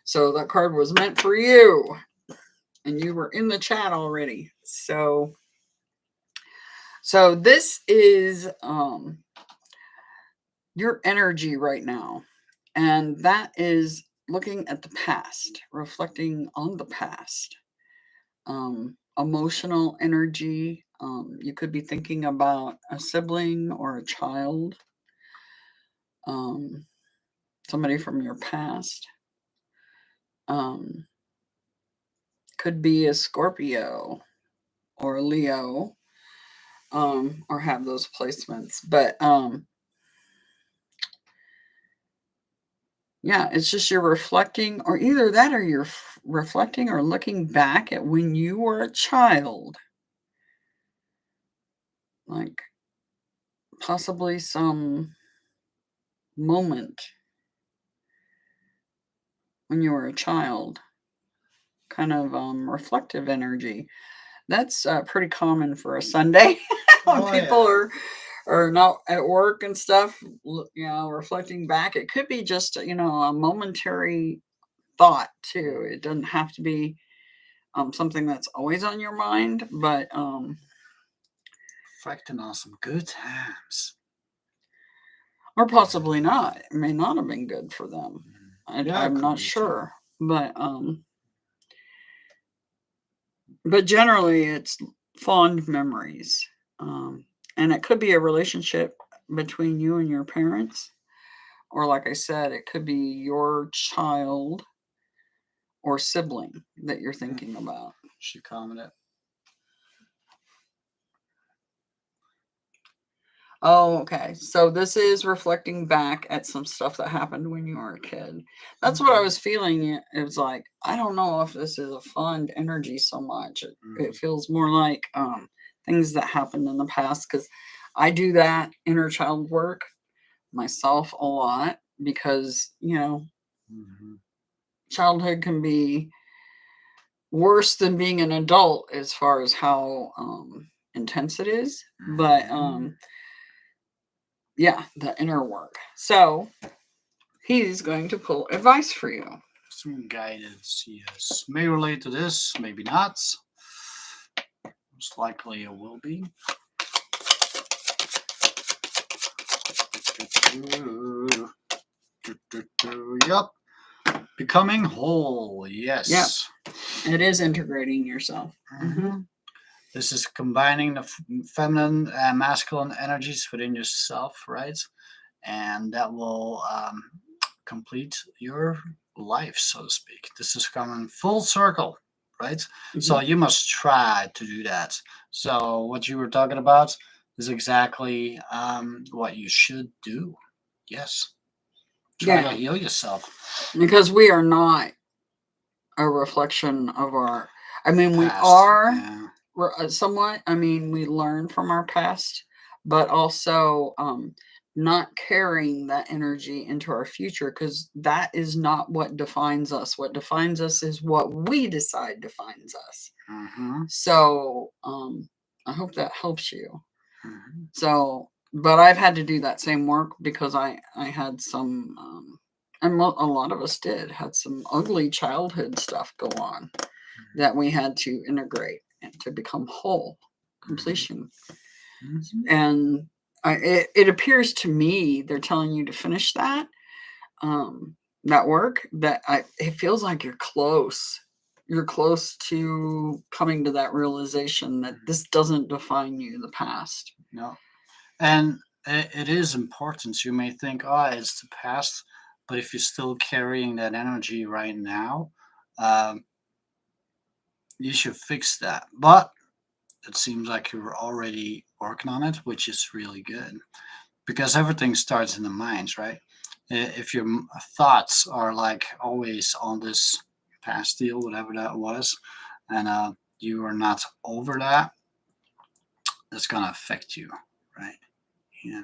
S2: So that card was meant for you. And you were in the chat already. So this is your energy right now. And that is looking at the past, reflecting on the past. Emotional energy. You could be thinking about a sibling or a child. Somebody from your past. Could be a Scorpio or a Leo, or have those placements. But yeah, it's just you're reflecting, or either that or you're reflecting or looking back at when you were a child. Like possibly some moment when you were a child. Kind of reflective energy. That's pretty common for a Sunday when people are not at work and stuff, reflecting back. It could be just, a momentary thought too. It doesn't have to be something that's always on your mind, but
S1: reflecting on some good times.
S2: Or possibly not. It may not have been good for them. I'm not sure. But generally it's fond memories. And it could be a relationship between you and your parents. Or like I said, it could be your child or sibling that you're thinking about.
S1: She commented.
S2: Oh, okay. So this is reflecting back at some stuff that happened when you were a kid. That's what I was feeling. It was like, I don't know if this is a fun energy so much. It feels more like things that happened in the past, because I do that inner child work myself a lot, because, childhood can be worse than being an adult as far as how intense it is. But yeah, the inner work. So he's going to pull advice for you.
S1: Some guidance, yes. May relate to this, maybe not. Most likely it will be. Yep. Becoming whole, yes.
S2: Yep. It is integrating yourself.
S1: This is combining the feminine and masculine energies within yourself, right? And that will complete your life, so to speak. This is coming full circle, right? So you must try to do that. So what you were talking about is exactly what you should do. Yes. Try to heal yourself.
S2: Because we are not a reflection of our... I mean, past. We are somewhat. I mean, we learn from our past, but also not carrying that energy into our future, because that is not what defines us. What defines us is what we decide defines us. So I hope that helps you. So, but I've had to do that same work because I had some, and a lot of us had some ugly childhood stuff go on that we had to integrate and to become whole, completion. And it appears to me they're telling you to finish that work, that it feels like you're close. You're close to coming to that realization that this doesn't define you, the past.
S1: No. And it is important. You may think, oh, it's the past, but if you're still carrying that energy right now, you should fix that. But it seems like you're already working on it, which is really good, because everything starts in the mind, right? If your thoughts are like always on this past deal, whatever that was, and you are not over that, that's gonna affect you, right? Yeah.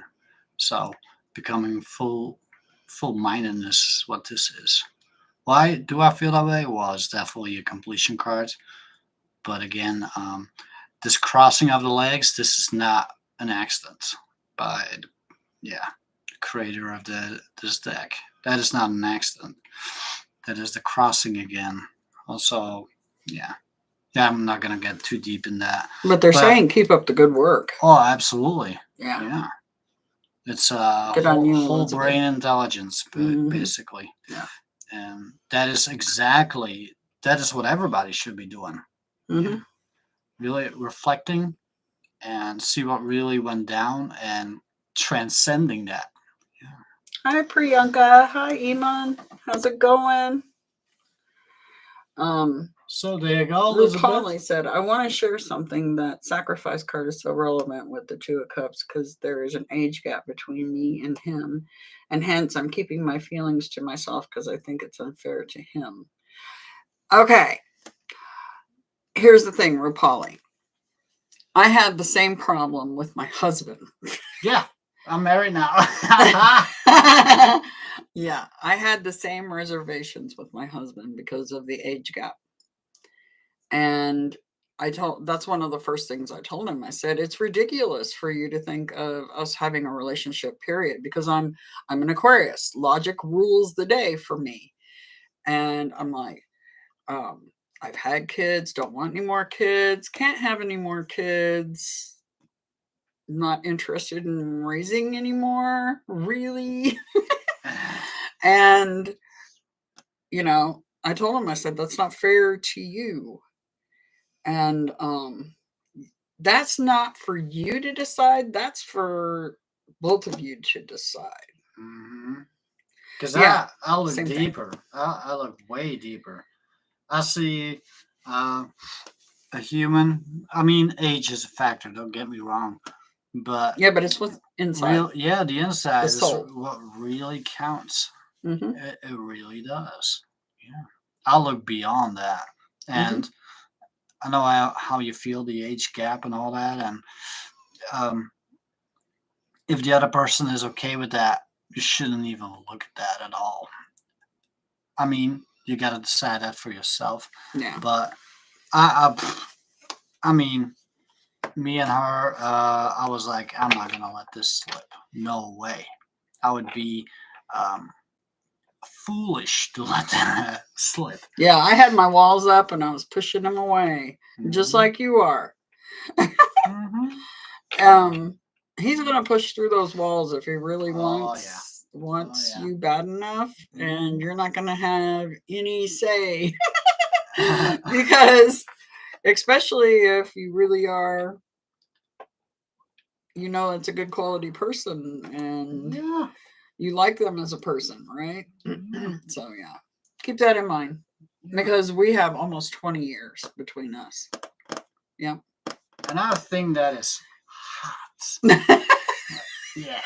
S1: So becoming full-mindedness is what this is. Why do I feel that way? Well, it's definitely a completion card. But again, this crossing of the legs, this is not an accident by the creator of this deck. That is not an accident. That is the crossing again. Also, yeah, I'm not gonna get too deep in that.
S2: But they're saying keep up the good work.
S1: Oh, absolutely.
S2: Yeah.
S1: It's whole brain intelligence, basically.
S2: Yeah.
S1: And that is what everybody should be doing. Yeah. Really reflecting and see what really went down and transcending that. Yeah.
S2: Hi, Priyanka. Hi, Iman. How's it going?
S1: So there you go.
S2: Rupali said, I want to share something. That sacrifice card is so relevant with the Two of Cups because there is an age gap between me and him, and hence I'm keeping my feelings to myself because I think it's unfair to him. Okay. Here's the thing, Rupali. I had the same problem with my husband.
S1: Yeah, I'm married now.
S2: Yeah, I had the same reservations with my husband because of the age gap. And that's one of the first things I told him. I said, it's ridiculous for you to think of us having a relationship, period, because I'm an Aquarius. Logic rules the day for me. And I'm like, I've had kids, don't want any more kids, can't have any more kids, not interested in raising anymore, really. And, I told him, I said, that's not fair to you. And that's not for you to decide. That's for Both of you should decide.
S1: Because
S2: Yeah,
S1: I look
S2: same thing.
S1: deeper. I look way deeper. I see a human. I mean, age is a factor. Don't get me wrong, but
S2: Yeah, but it's what's inside.
S1: the inside is
S2: soul.
S1: what really counts.
S2: Mm-hmm.
S1: It really does. Yeah, I look beyond that, and I know how you feel, the age gap and all that, and if the other person is okay with that, you shouldn't even look at that at all. I mean, you got to decide that for yourself.
S2: Yeah.
S1: But I mean, me and her, I was like, I'm not gonna let this slip. No way. I would be foolish to let that slip.
S2: Yeah, I had my walls up and I was pushing them away, just like you are. He's gonna push through those walls if he really wants you bad enough, and you're not gonna have any say. Because especially if you really are, it's a good quality person and you like them as a person, right? So yeah, keep that in mind, because we have almost 20 years between us. Yeah.
S1: Another thing that is hot. Yeah.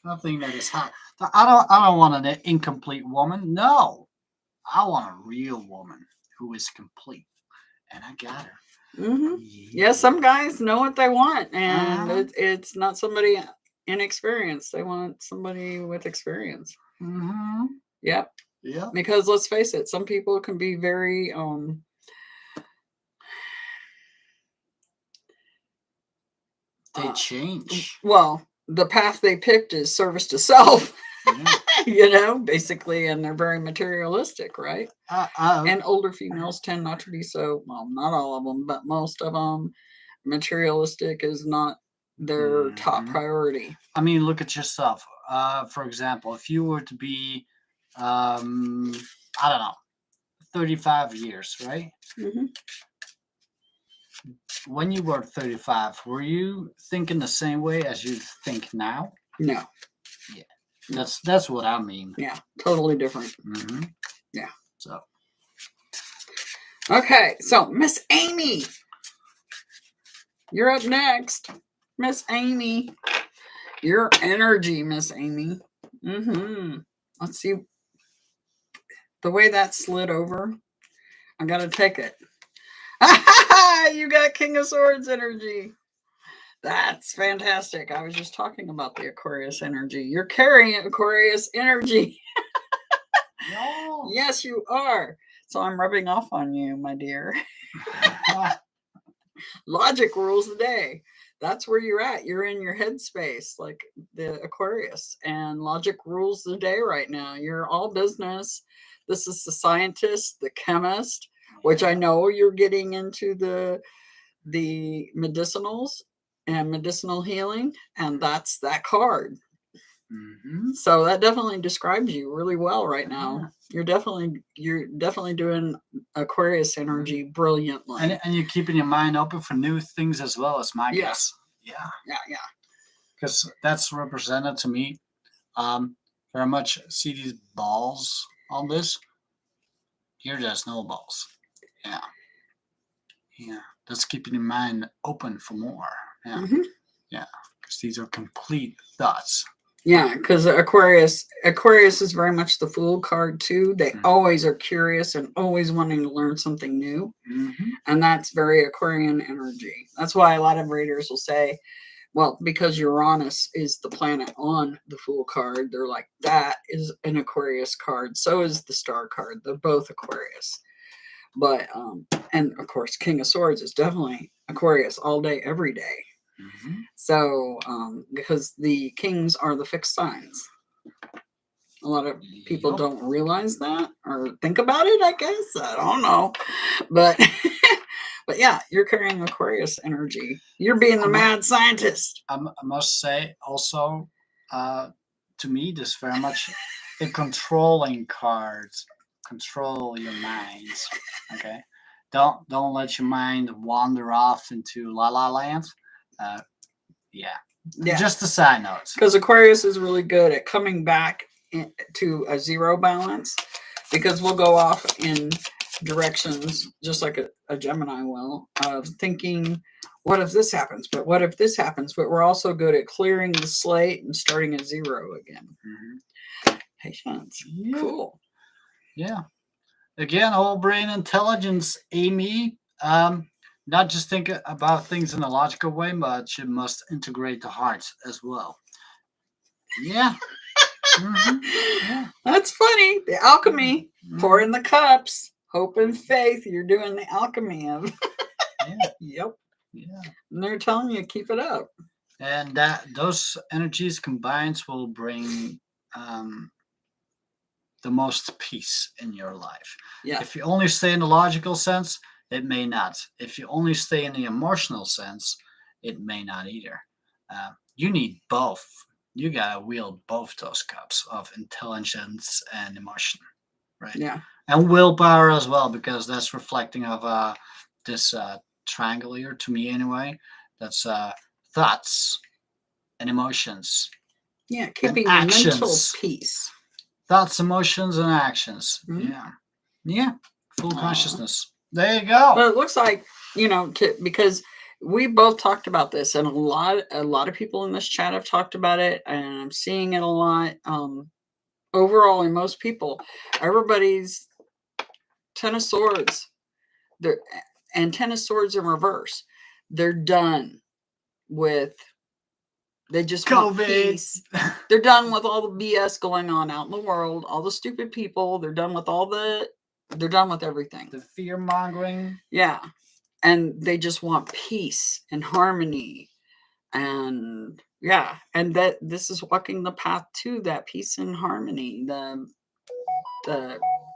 S1: Another thing that is hot. I don't want an incomplete woman. No. I want a real woman who is complete. And I got her.
S2: Yeah, some guys know what they want, and it's not somebody inexperienced. They want somebody with experience. Yep.
S1: Yeah.
S2: Because let's face it, some people can be very
S1: they change.
S2: Well, the path they picked is service to self. Basically, and they're very materialistic, right? And older females tend not to be so, well, not all of them, but most of them, materialistic is not their top priority.
S1: I mean, look at yourself. For example, if you were to be, I don't know, 35 years, right? When you were 35, were you thinking the same way as you think now?
S2: No.
S1: Yeah. That's what I mean.
S2: Yeah, totally different. Yeah.
S1: So.
S2: Okay, so Miss Amy, you're up next. Miss Amy, your energy, Miss Amy. Let's see. The way that slid over, I gotta take it. You got King of Swords energy. That's fantastic. I was just talking about the Aquarius energy. You're carrying Aquarius energy.
S1: No.
S2: Yes, you are. So I'm rubbing off on you, my dear. Logic rules the day. That's where you're at. You're in your headspace, like the Aquarius, and logic rules the day right now. You're all business. This is the scientist, the chemist, which I know you're getting into the medicinals and medicinal healing, and that's that card. So that definitely describes you really well right now. You're definitely doing Aquarius energy brilliantly,
S1: and you're keeping your mind open for new things as well, as my guess. Yeah. Because that's represented to me. Very much see these balls on this. Here, there's no balls. Yeah. That's keeping your mind open for more. Yeah. Because these are complete thoughts.
S2: Yeah, because Aquarius is very much the Fool card too. They always are curious and always wanting to learn something new, and that's very Aquarian energy. That's why a lot of readers will say, well, because Uranus is the planet on the Fool card, they're like, that is an Aquarius card. So is the Star card. They're both Aquarius. But and of course, King of Swords is definitely Aquarius all day, every day. So, because the kings are the fixed signs. A lot of people don't realize that or think about it, I guess. I don't know. But but yeah, you're carrying Aquarius energy. You're being the mad scientist.
S1: I must say also, to me, this is very much a controlling card. Control your minds. Okay? Don't let your mind wander off into la la land.
S2: Yeah.
S1: Just a side note.
S2: Because Aquarius is really good at coming back to a zero balance, because we'll go off in directions just like a Gemini will, of thinking, what if this happens? But what if this happens? But we're also good at clearing the slate and starting at zero again. Patience.
S1: Yeah.
S2: Cool.
S1: Yeah. Again, whole brain intelligence, Amy. Not just think about things in a logical way, but you must integrate the heart as well. Yeah. Yeah.
S2: That's funny. The alchemy. Pour in the cups. Hope and faith. You're doing the alchemy of.
S1: Yeah.
S2: Yep.
S1: Yeah.
S2: And they're telling you, keep it up.
S1: And that those energies combined will bring the most peace in your life.
S2: Yeah.
S1: If you only stay in the logical sense, it may not. If you only stay in the emotional sense, it may not either. You need both. You gotta wield both those cups of intelligence and emotion, right?
S2: Yeah.
S1: And willpower as well, because that's reflecting of this triangle here, to me anyway. That's thoughts and emotions.
S2: Yeah. Keeping your mental
S1: actions.
S2: peace.
S1: Thoughts, emotions, and actions.
S2: Mhm.
S1: Yeah. Yeah. Full
S2: Aw.
S1: consciousness. There you go.
S2: But it looks like, because we both talked about this, and a lot of people in this chat have talked about it, and I'm seeing it a lot. Overall, in most people, everybody's Ten of Swords. And Ten of Swords in reverse. They're done with. They just want
S1: COVID.
S2: peace. They're done with all the BS going on out in the world, all the stupid people. They're done with they're done with everything.
S1: The fear mongering.
S2: Yeah. And they just want peace and harmony. And yeah. And that this is walking the path to that peace and harmony.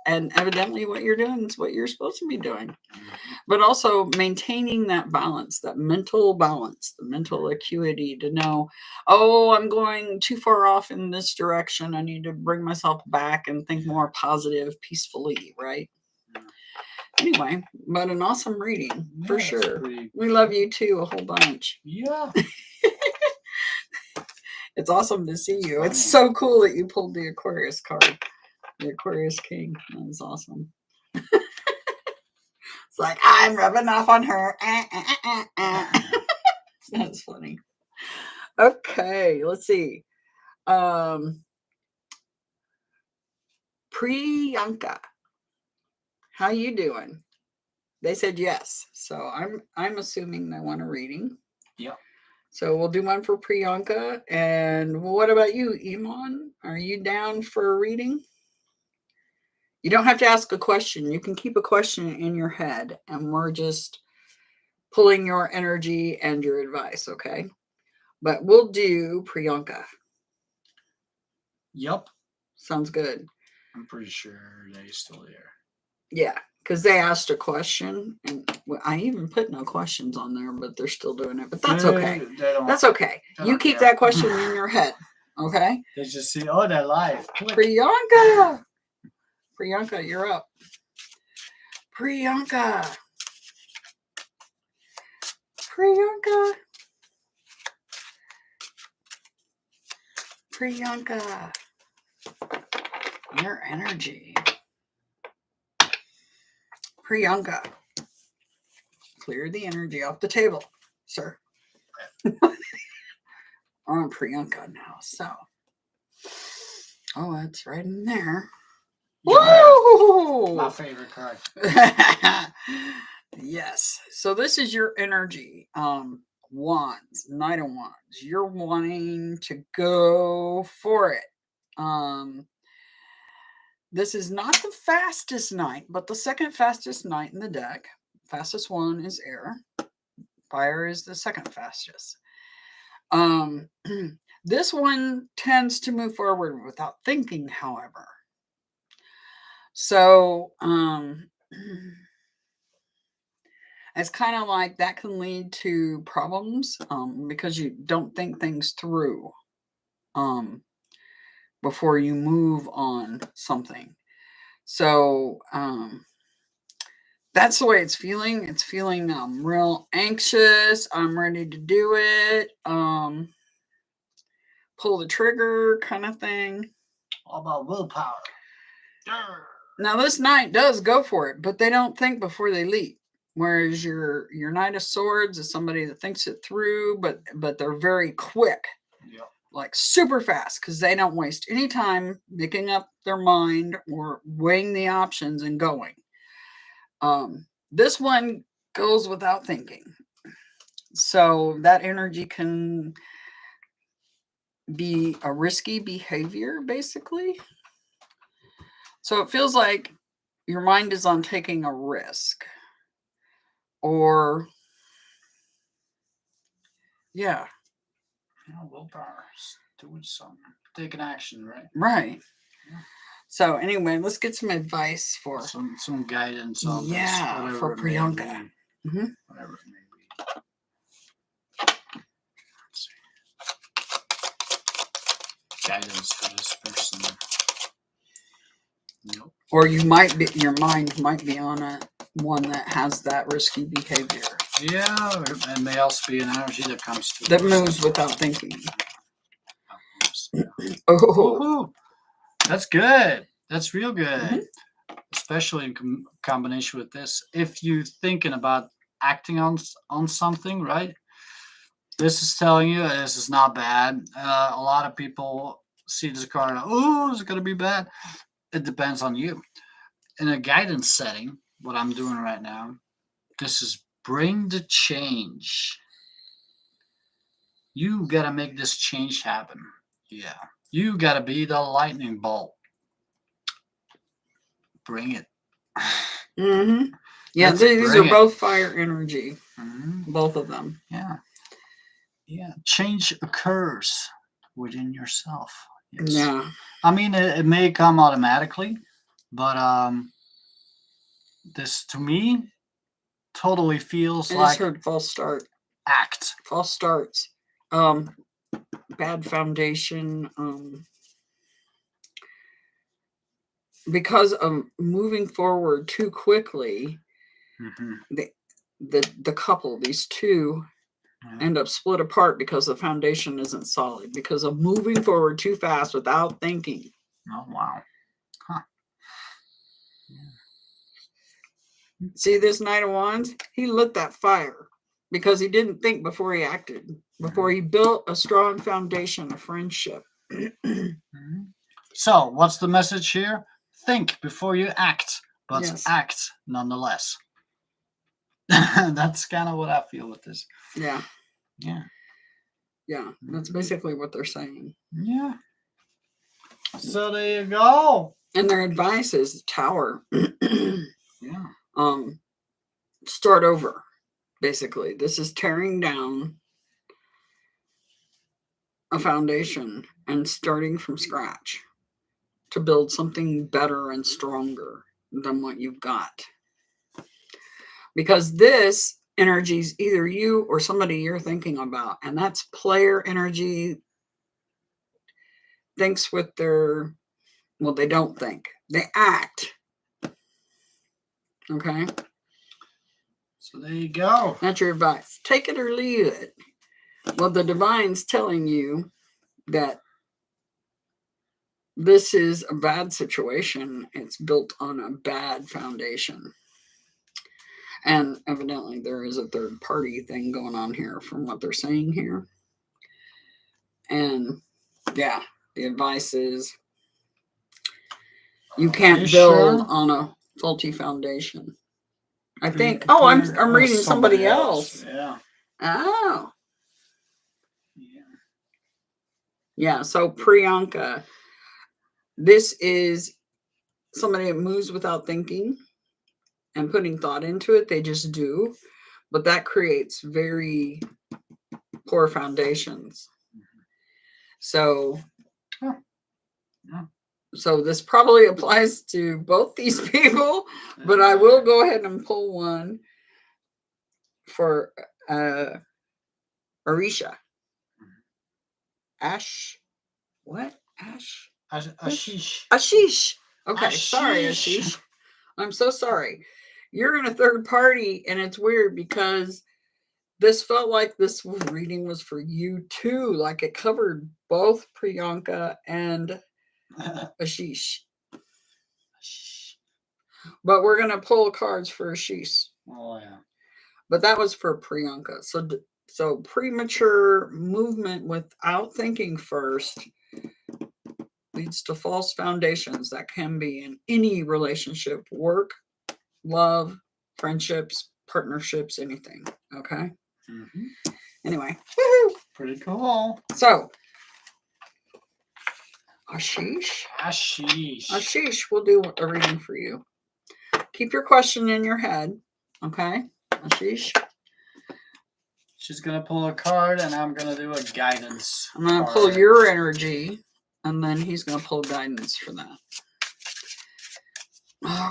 S2: And evidently what you're doing is what you're supposed to be doing. But also maintaining that balance, that mental balance, the mental acuity to know, oh, I'm going too far off in this direction. I need to bring myself back and think more positive, peacefully, right? Anyway, but an awesome reading, for sure. We love you too, a whole bunch.
S1: Yeah.
S2: It's awesome to see you. It's so cool that you pulled the Aquarius card. The Aquarius King. That was awesome. It's like, I'm rubbing off on her. That's funny. Okay, let's see. Priyanka, how you doing? They said yes, so I'm assuming they want a reading.
S1: Yep.
S2: So we'll do one for Priyanka. And what about you, Iman? Are you down for a reading? You don't have to ask a question. You can keep a question in your head, and we're just pulling your energy and your advice, okay? But we'll do Priyanka.
S1: Yep.
S2: Sounds good.
S1: I'm pretty sure they're still there.
S2: Yeah, because they asked a question, and I even put no questions on there, but they're still doing it. But that's okay. That's okay. You keep that question in your head, okay?
S1: They just see, oh, they're live.
S2: Priyanka. Priyanka, you're up. Priyanka. Priyanka. Priyanka. Your energy. Priyanka. Clear the energy off the table, sir. We're on Priyanka now, so. Oh, that's right in there. Woo!
S1: My favorite card.
S2: Yes. So this is your energy. Wands, Knight of Wands. You're wanting to go for it. This is not the fastest knight, but the second fastest knight in the deck. Fastest one is air. Fire is the second fastest. This one tends to move forward without thinking, however. So it's kind of like that can lead to problems because you don't think things through before you move on something. So that's the way it's feeling. It's feeling real anxious. I'm ready to do it. pull the trigger kind of thing.
S1: All about willpower.
S2: Now this knight does go for it, but they don't think before they leap. Whereas your Knight of Swords is somebody that thinks it through, but they're very quick.
S1: Yep.
S2: Like super fast, because they don't waste any time making up their mind or weighing the options and going. This one goes without thinking. So that energy can be a risky behavior, basically. So it feels like your mind is on taking a risk. Or, yeah.
S1: Willpower. Doing something. Taking action, right?
S2: Right.
S1: Yeah.
S2: So anyway, let's get some advice for
S1: some guidance on this.
S2: Yeah, for Priyanka. Mm-hmm.
S1: Whatever it may be. Let's see. Guidance for this person. Nope.
S2: Or your mind might be on one that has that risky behavior.
S1: Yeah, and may also be an energy that comes to
S2: that moves without thinking.
S1: Oh, woo-hoo. That's good. That's real good. Mm-hmm. Especially in combination with this. If you're thinking about acting on something, right? This is telling you this is not bad. A lot of people see this card and, oh, it's going to be bad. It depends on you. In a guidance setting, what I'm doing right now, this is bring the change. You got to make this change happen. Yeah. You got to be the lightning bolt. Bring it.
S2: Mm-hmm. Yeah, these are both fire energy. Mm-hmm. Both of them.
S1: Yeah. Yeah. Change occurs within yourself. Yes.
S2: Yeah.
S1: I mean, it may come automatically, but this to me totally feels like.
S2: I just heard false start.
S1: Act.
S2: False starts. Bad foundation. Because of moving forward too quickly, mm-hmm. the couple, these two, end up split apart because the foundation isn't solid, because of moving forward too fast without thinking.
S1: Oh, wow. Huh.
S2: Yeah. See this Knight of Wands? He lit that fire because he didn't think before he acted, before he built a strong foundation of friendship.
S1: Mm-hmm. So, what's the message here? Think before you act, but yes. Act nonetheless. That's kind of what I feel with this.
S2: Yeah.
S1: Yeah.
S2: Yeah, that's basically what they're saying.
S1: Yeah. So there you go.
S2: And their advice is Tower.
S1: Yeah.
S2: Start over, basically. This is tearing down a foundation and starting from scratch to build something better and stronger than what you've got. Because this energy is either you or somebody you're thinking about, and that's player energy. Thinks with their, well, they don't think, they act. Okay?
S1: So there you go.
S2: That's your advice. Take it or leave it. Well, the divine's telling you that this is a bad situation. It's built on a bad foundation. And evidently there is a third party thing going on here from what they're saying here. And yeah, the advice is you can't build on a faulty foundation. I think, I'm reading somebody else.
S1: Yeah.
S2: Oh. Yeah, so Priyanka, this is somebody that moves without thinking and putting thought into it. They just do. But that creates very poor foundations. So, so this probably applies to both these people, but I will go ahead and pull one for Arisha.
S1: Ashish.
S2: Ashish. Okay, sorry, Ashish. I'm so sorry. You're in a third party, and it's weird because this felt like this reading was for you too. Like it covered both Priyanka and Ashish. But we're going to pull cards for Ashish.
S1: Oh, yeah.
S2: But that was for Priyanka. So premature movement without thinking first leads to false foundations that can be in any relationship, work, love, friendships, partnerships, anything. Okay.
S1: Mm-hmm.
S2: Anyway, woohoo!
S1: Pretty cool.
S2: So, Ashish will do a reading for you. Keep your question in your head. Okay, Ashish.
S1: She's going to pull a card, and I'm going to do a guidance.
S2: I'm going to pull your energy, and then he's going to pull guidance for that.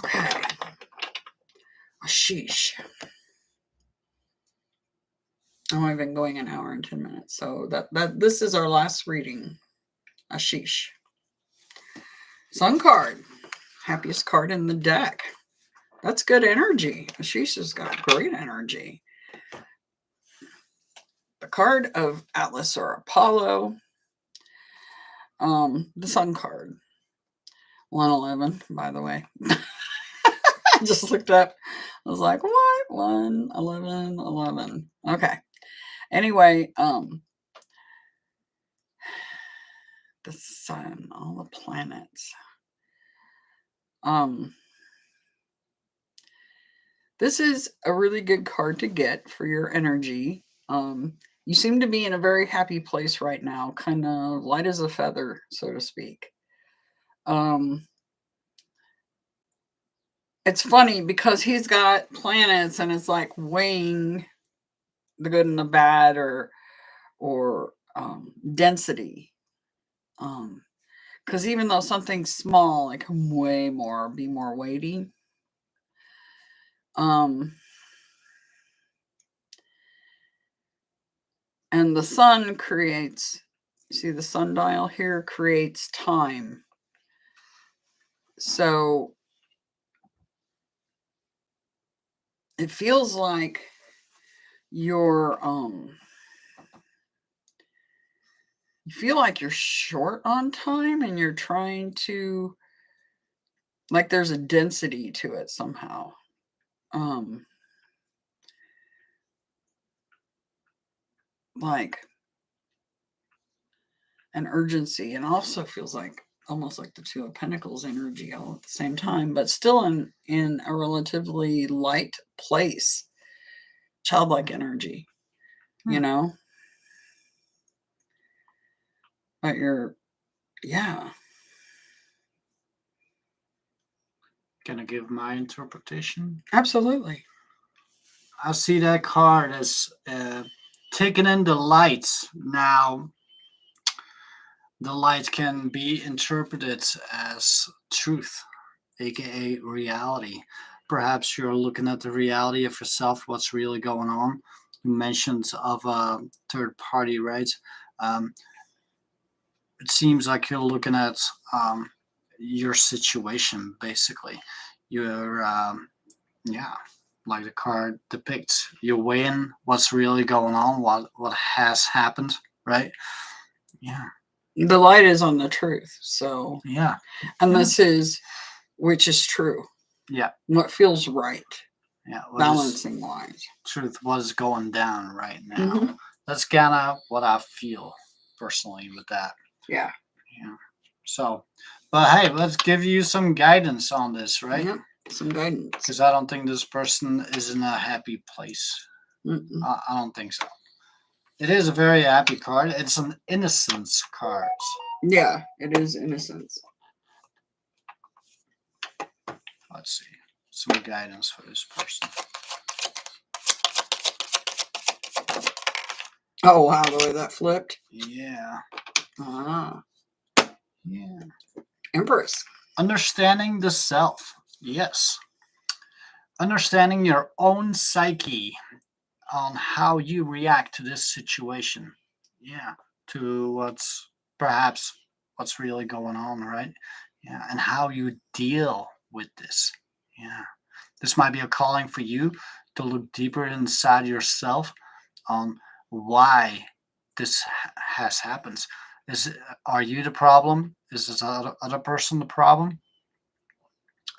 S2: Okay. Ashish. I'm only been going an hour and 10 minutes, so this is our last reading. Ashish. Sun card. Happiest card in the deck. That's good energy. Ashish has got great energy. The card of Atlas or Apollo. The Sun card. 111, by the way. I just looked up. I was like, what? 1, 11, 11. Okay. Anyway, the sun, all the planets. This is a really good card to get for your energy. You seem to be in a very happy place right now, kind of light as a feather, so to speak. It's funny because he's got planets and it's like weighing the good and the bad or density. Because even though something's small, it can weigh more, be more weighty. And the sun creates, see the sundial here creates time. So it feels like you're you feel like you're short on time and you're trying to, like there's a density to it somehow. Like an urgency, and also feels like almost like the Two of Pentacles energy all at the same time, but still in a relatively light place. Childlike energy, you know? But you're, yeah.
S1: Can I give my interpretation?
S2: Absolutely.
S1: I see that card as taking in the lights. Now, the light can be interpreted as truth, aka reality. Perhaps you're looking at the reality of yourself, what's really going on. You mentioned of a third party, right? It seems like you're looking at your situation, basically. You're, yeah, like the card depicts. You're weighing what's really going on, what has happened, right? Yeah.
S2: The light is on the truth. So,
S1: yeah.
S2: And this is, which is true.
S1: Yeah.
S2: What feels right.
S1: Yeah.
S2: Balancing wise.
S1: Truth, what is going down right now. Mm-hmm. That's kind of what I feel personally with that.
S2: Yeah.
S1: Yeah. So, but hey, let's give you some guidance on this, right?
S2: Yeah, some guidance.
S1: Because I don't think this person is in a happy place. I don't think so. It is a very happy card. It's an innocence card.
S2: Yeah, it is innocence.
S1: Let's see. Some guidance for this person.
S2: Oh, wow, the way that flipped.
S1: Yeah.
S2: Ah.
S1: Yeah.
S2: Empress.
S1: Understanding the self. Yes. Understanding your own psyche on how you react to this situation. Yeah. To what's really going on, right? Yeah. And how you deal with this. Yeah. This might be a calling for you to look deeper inside yourself, on why this has happened. Are you the problem? Is this other person the problem?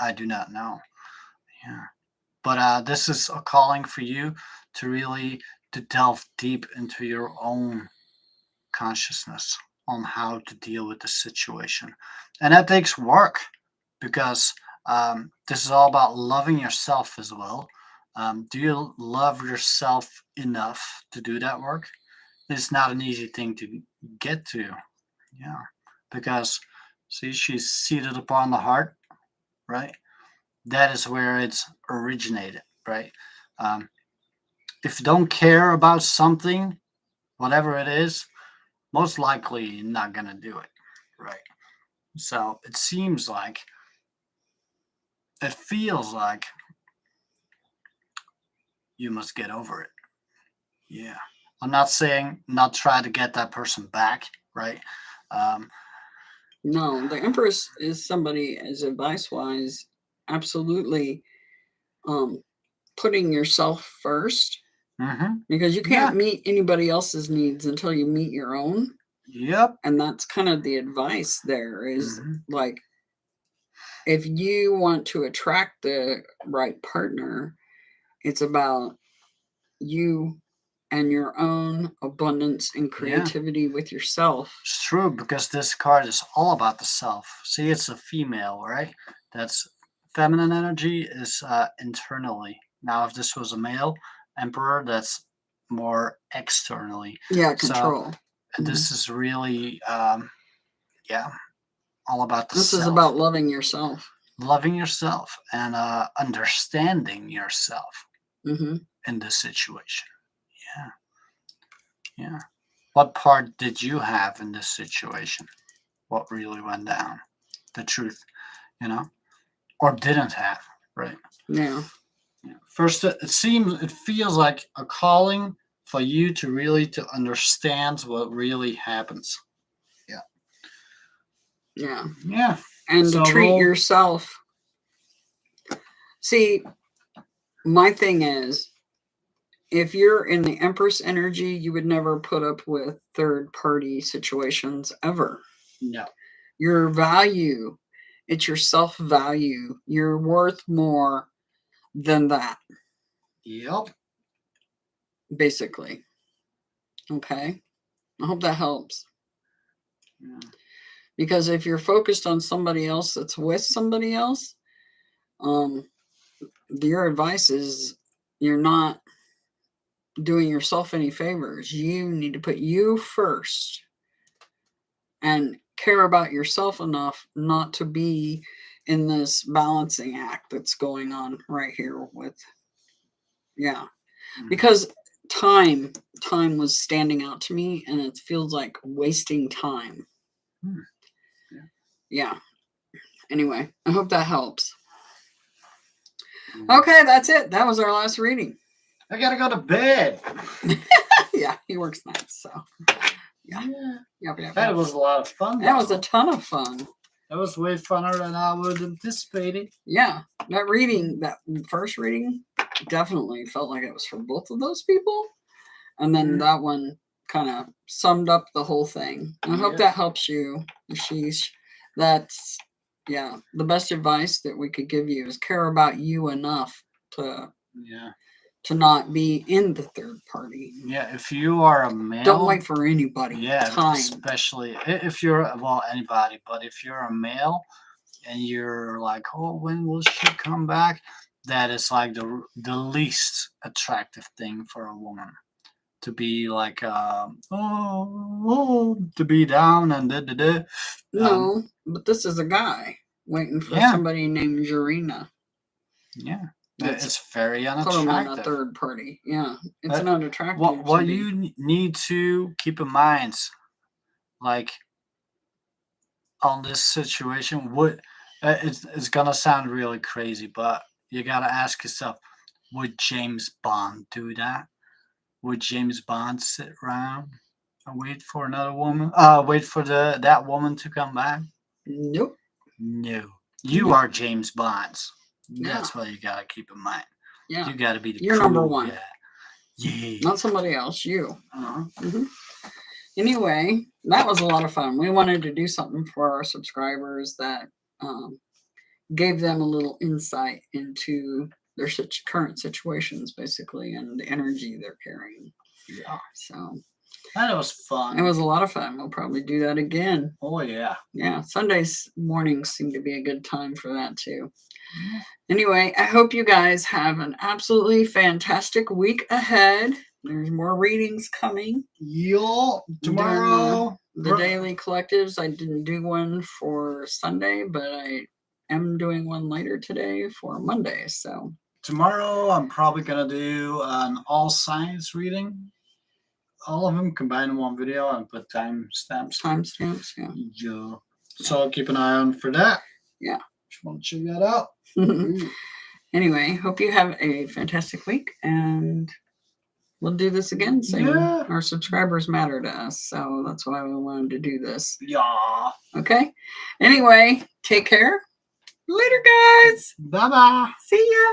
S1: I do not know. Yeah. But this is a calling for you to really to delve deep into your own consciousness on how to deal with the situation. And that takes work because this is all about loving yourself as well. Do you love yourself enough to do that work? It's not an easy thing to get to. Yeah. Because, see, she's seated upon the heart, right? That is where it's originated, right? If you don't care about something, whatever it is, most likely you're not going to do it, right? So it seems like, it feels like you must get over it. Yeah. I'm not saying not try to get that person back, right?
S2: No, the Empress is somebody, as advice wise, absolutely putting yourself first, because you can't meet anybody else's needs until you meet your own.
S1: Yep.
S2: And that's kind of the advice there is like, if you want to attract the right partner, it's about you and your own abundance and creativity with yourself.
S1: It's true, because this card is all about the self. See, it's a female, right? That's feminine energy is internally. Now, if this was a male emperor, that's more externally.
S2: Yeah, control.
S1: So, this is really, yeah, all about the
S2: This
S1: self.
S2: is about loving yourself.
S1: Loving yourself and understanding yourself in this situation. Yeah. Yeah. What part did you have in this situation? What really went down? The truth, or didn't have, right?
S2: Yeah.
S1: First, it feels like a calling for you to really to understand what really happens. Yeah.
S2: Yeah.
S1: Yeah.
S2: And to treat yourself. See, my thing is, if you're in the Empress energy, you would never put up with third party situations ever.
S1: No.
S2: Your value, it's your self value. You're worth more than that.
S1: Yep.
S2: Basically. Okay. I hope that helps.
S1: Yeah.
S2: Because if you're focused on somebody else that's with somebody else, your advice is you're not doing yourself any favors. You need to put you first and care about yourself enough not to be in this balancing act that's going on right here with, because time was standing out to me, and it feels like wasting time. Yeah. Anyway, I hope that helps. Okay, that's it. That was our last reading.
S1: I gotta go to bed.
S2: Yeah, he works nights, so yeah.
S1: That was a lot of fun.
S2: That was a ton of fun.
S1: That was way funner than I would anticipate.
S2: Yeah, that first reading, definitely felt like it was for both of those people, and then that one kind of summed up the whole thing. I hope that helps you, Ashish. That's the best advice that we could give you is care about you enough to not be in the third party.
S1: Yeah, if you are a male,
S2: don't wait for anybody.
S1: Yeah,
S2: time.
S1: Especially if you're anybody, but if you're a male and you're like, oh, when will she come back? That is like the least attractive thing for a woman. To be like, to be down and da.
S2: No, but this is a guy waiting for somebody named Jarina.
S1: Yeah. It's very unattractive.
S2: Put him on a third party. Yeah, it's not attractive.
S1: What you need to keep in mind, like, on this situation, it's gonna sound really crazy, but you gotta ask yourself, would James Bond do that? Would James Bond sit around and wait for another woman? Wait for that woman to come back?
S2: Nope.
S1: No. You are James Bond's. That's what you gotta keep in mind.
S2: Yeah.
S1: You gotta be the
S2: You're number one.
S1: Yeah. Yeah.
S2: Not somebody else, you.
S1: Uh-huh.
S2: Anyway, that was a lot of fun. We wanted to do something for our subscribers that gave them a little insight into their current situations, basically, and the energy they're carrying.
S1: Yeah.
S2: So
S1: That was fun.
S2: it was a lot of fun. We'll probably do that again.
S1: Oh, yeah.
S2: Yeah, Sundays mornings seem to be a good time for that too.
S1: Yeah.
S2: Anyway, I hope you guys have an absolutely fantastic week ahead. There's more readings coming.
S1: Yeah. Tomorrow.
S2: The daily collectives. I didn't do one for Sunday, but I am doing one later today for Monday. So
S1: tomorrow I'm probably gonna do an all science reading. All of them combined in one video and put timestamps.
S2: Timestamps, yeah.
S1: Yeah. So keep an eye on for that.
S2: Yeah.
S1: Just want to check that out.
S2: Anyway, hope you have a fantastic week, and we'll do this again soon.
S1: Yeah.
S2: Our subscribers matter to us, so that's why we wanted to do this.
S1: Yeah.
S2: Okay. Anyway, take care. Later, guys.
S1: Bye-bye.
S2: See ya.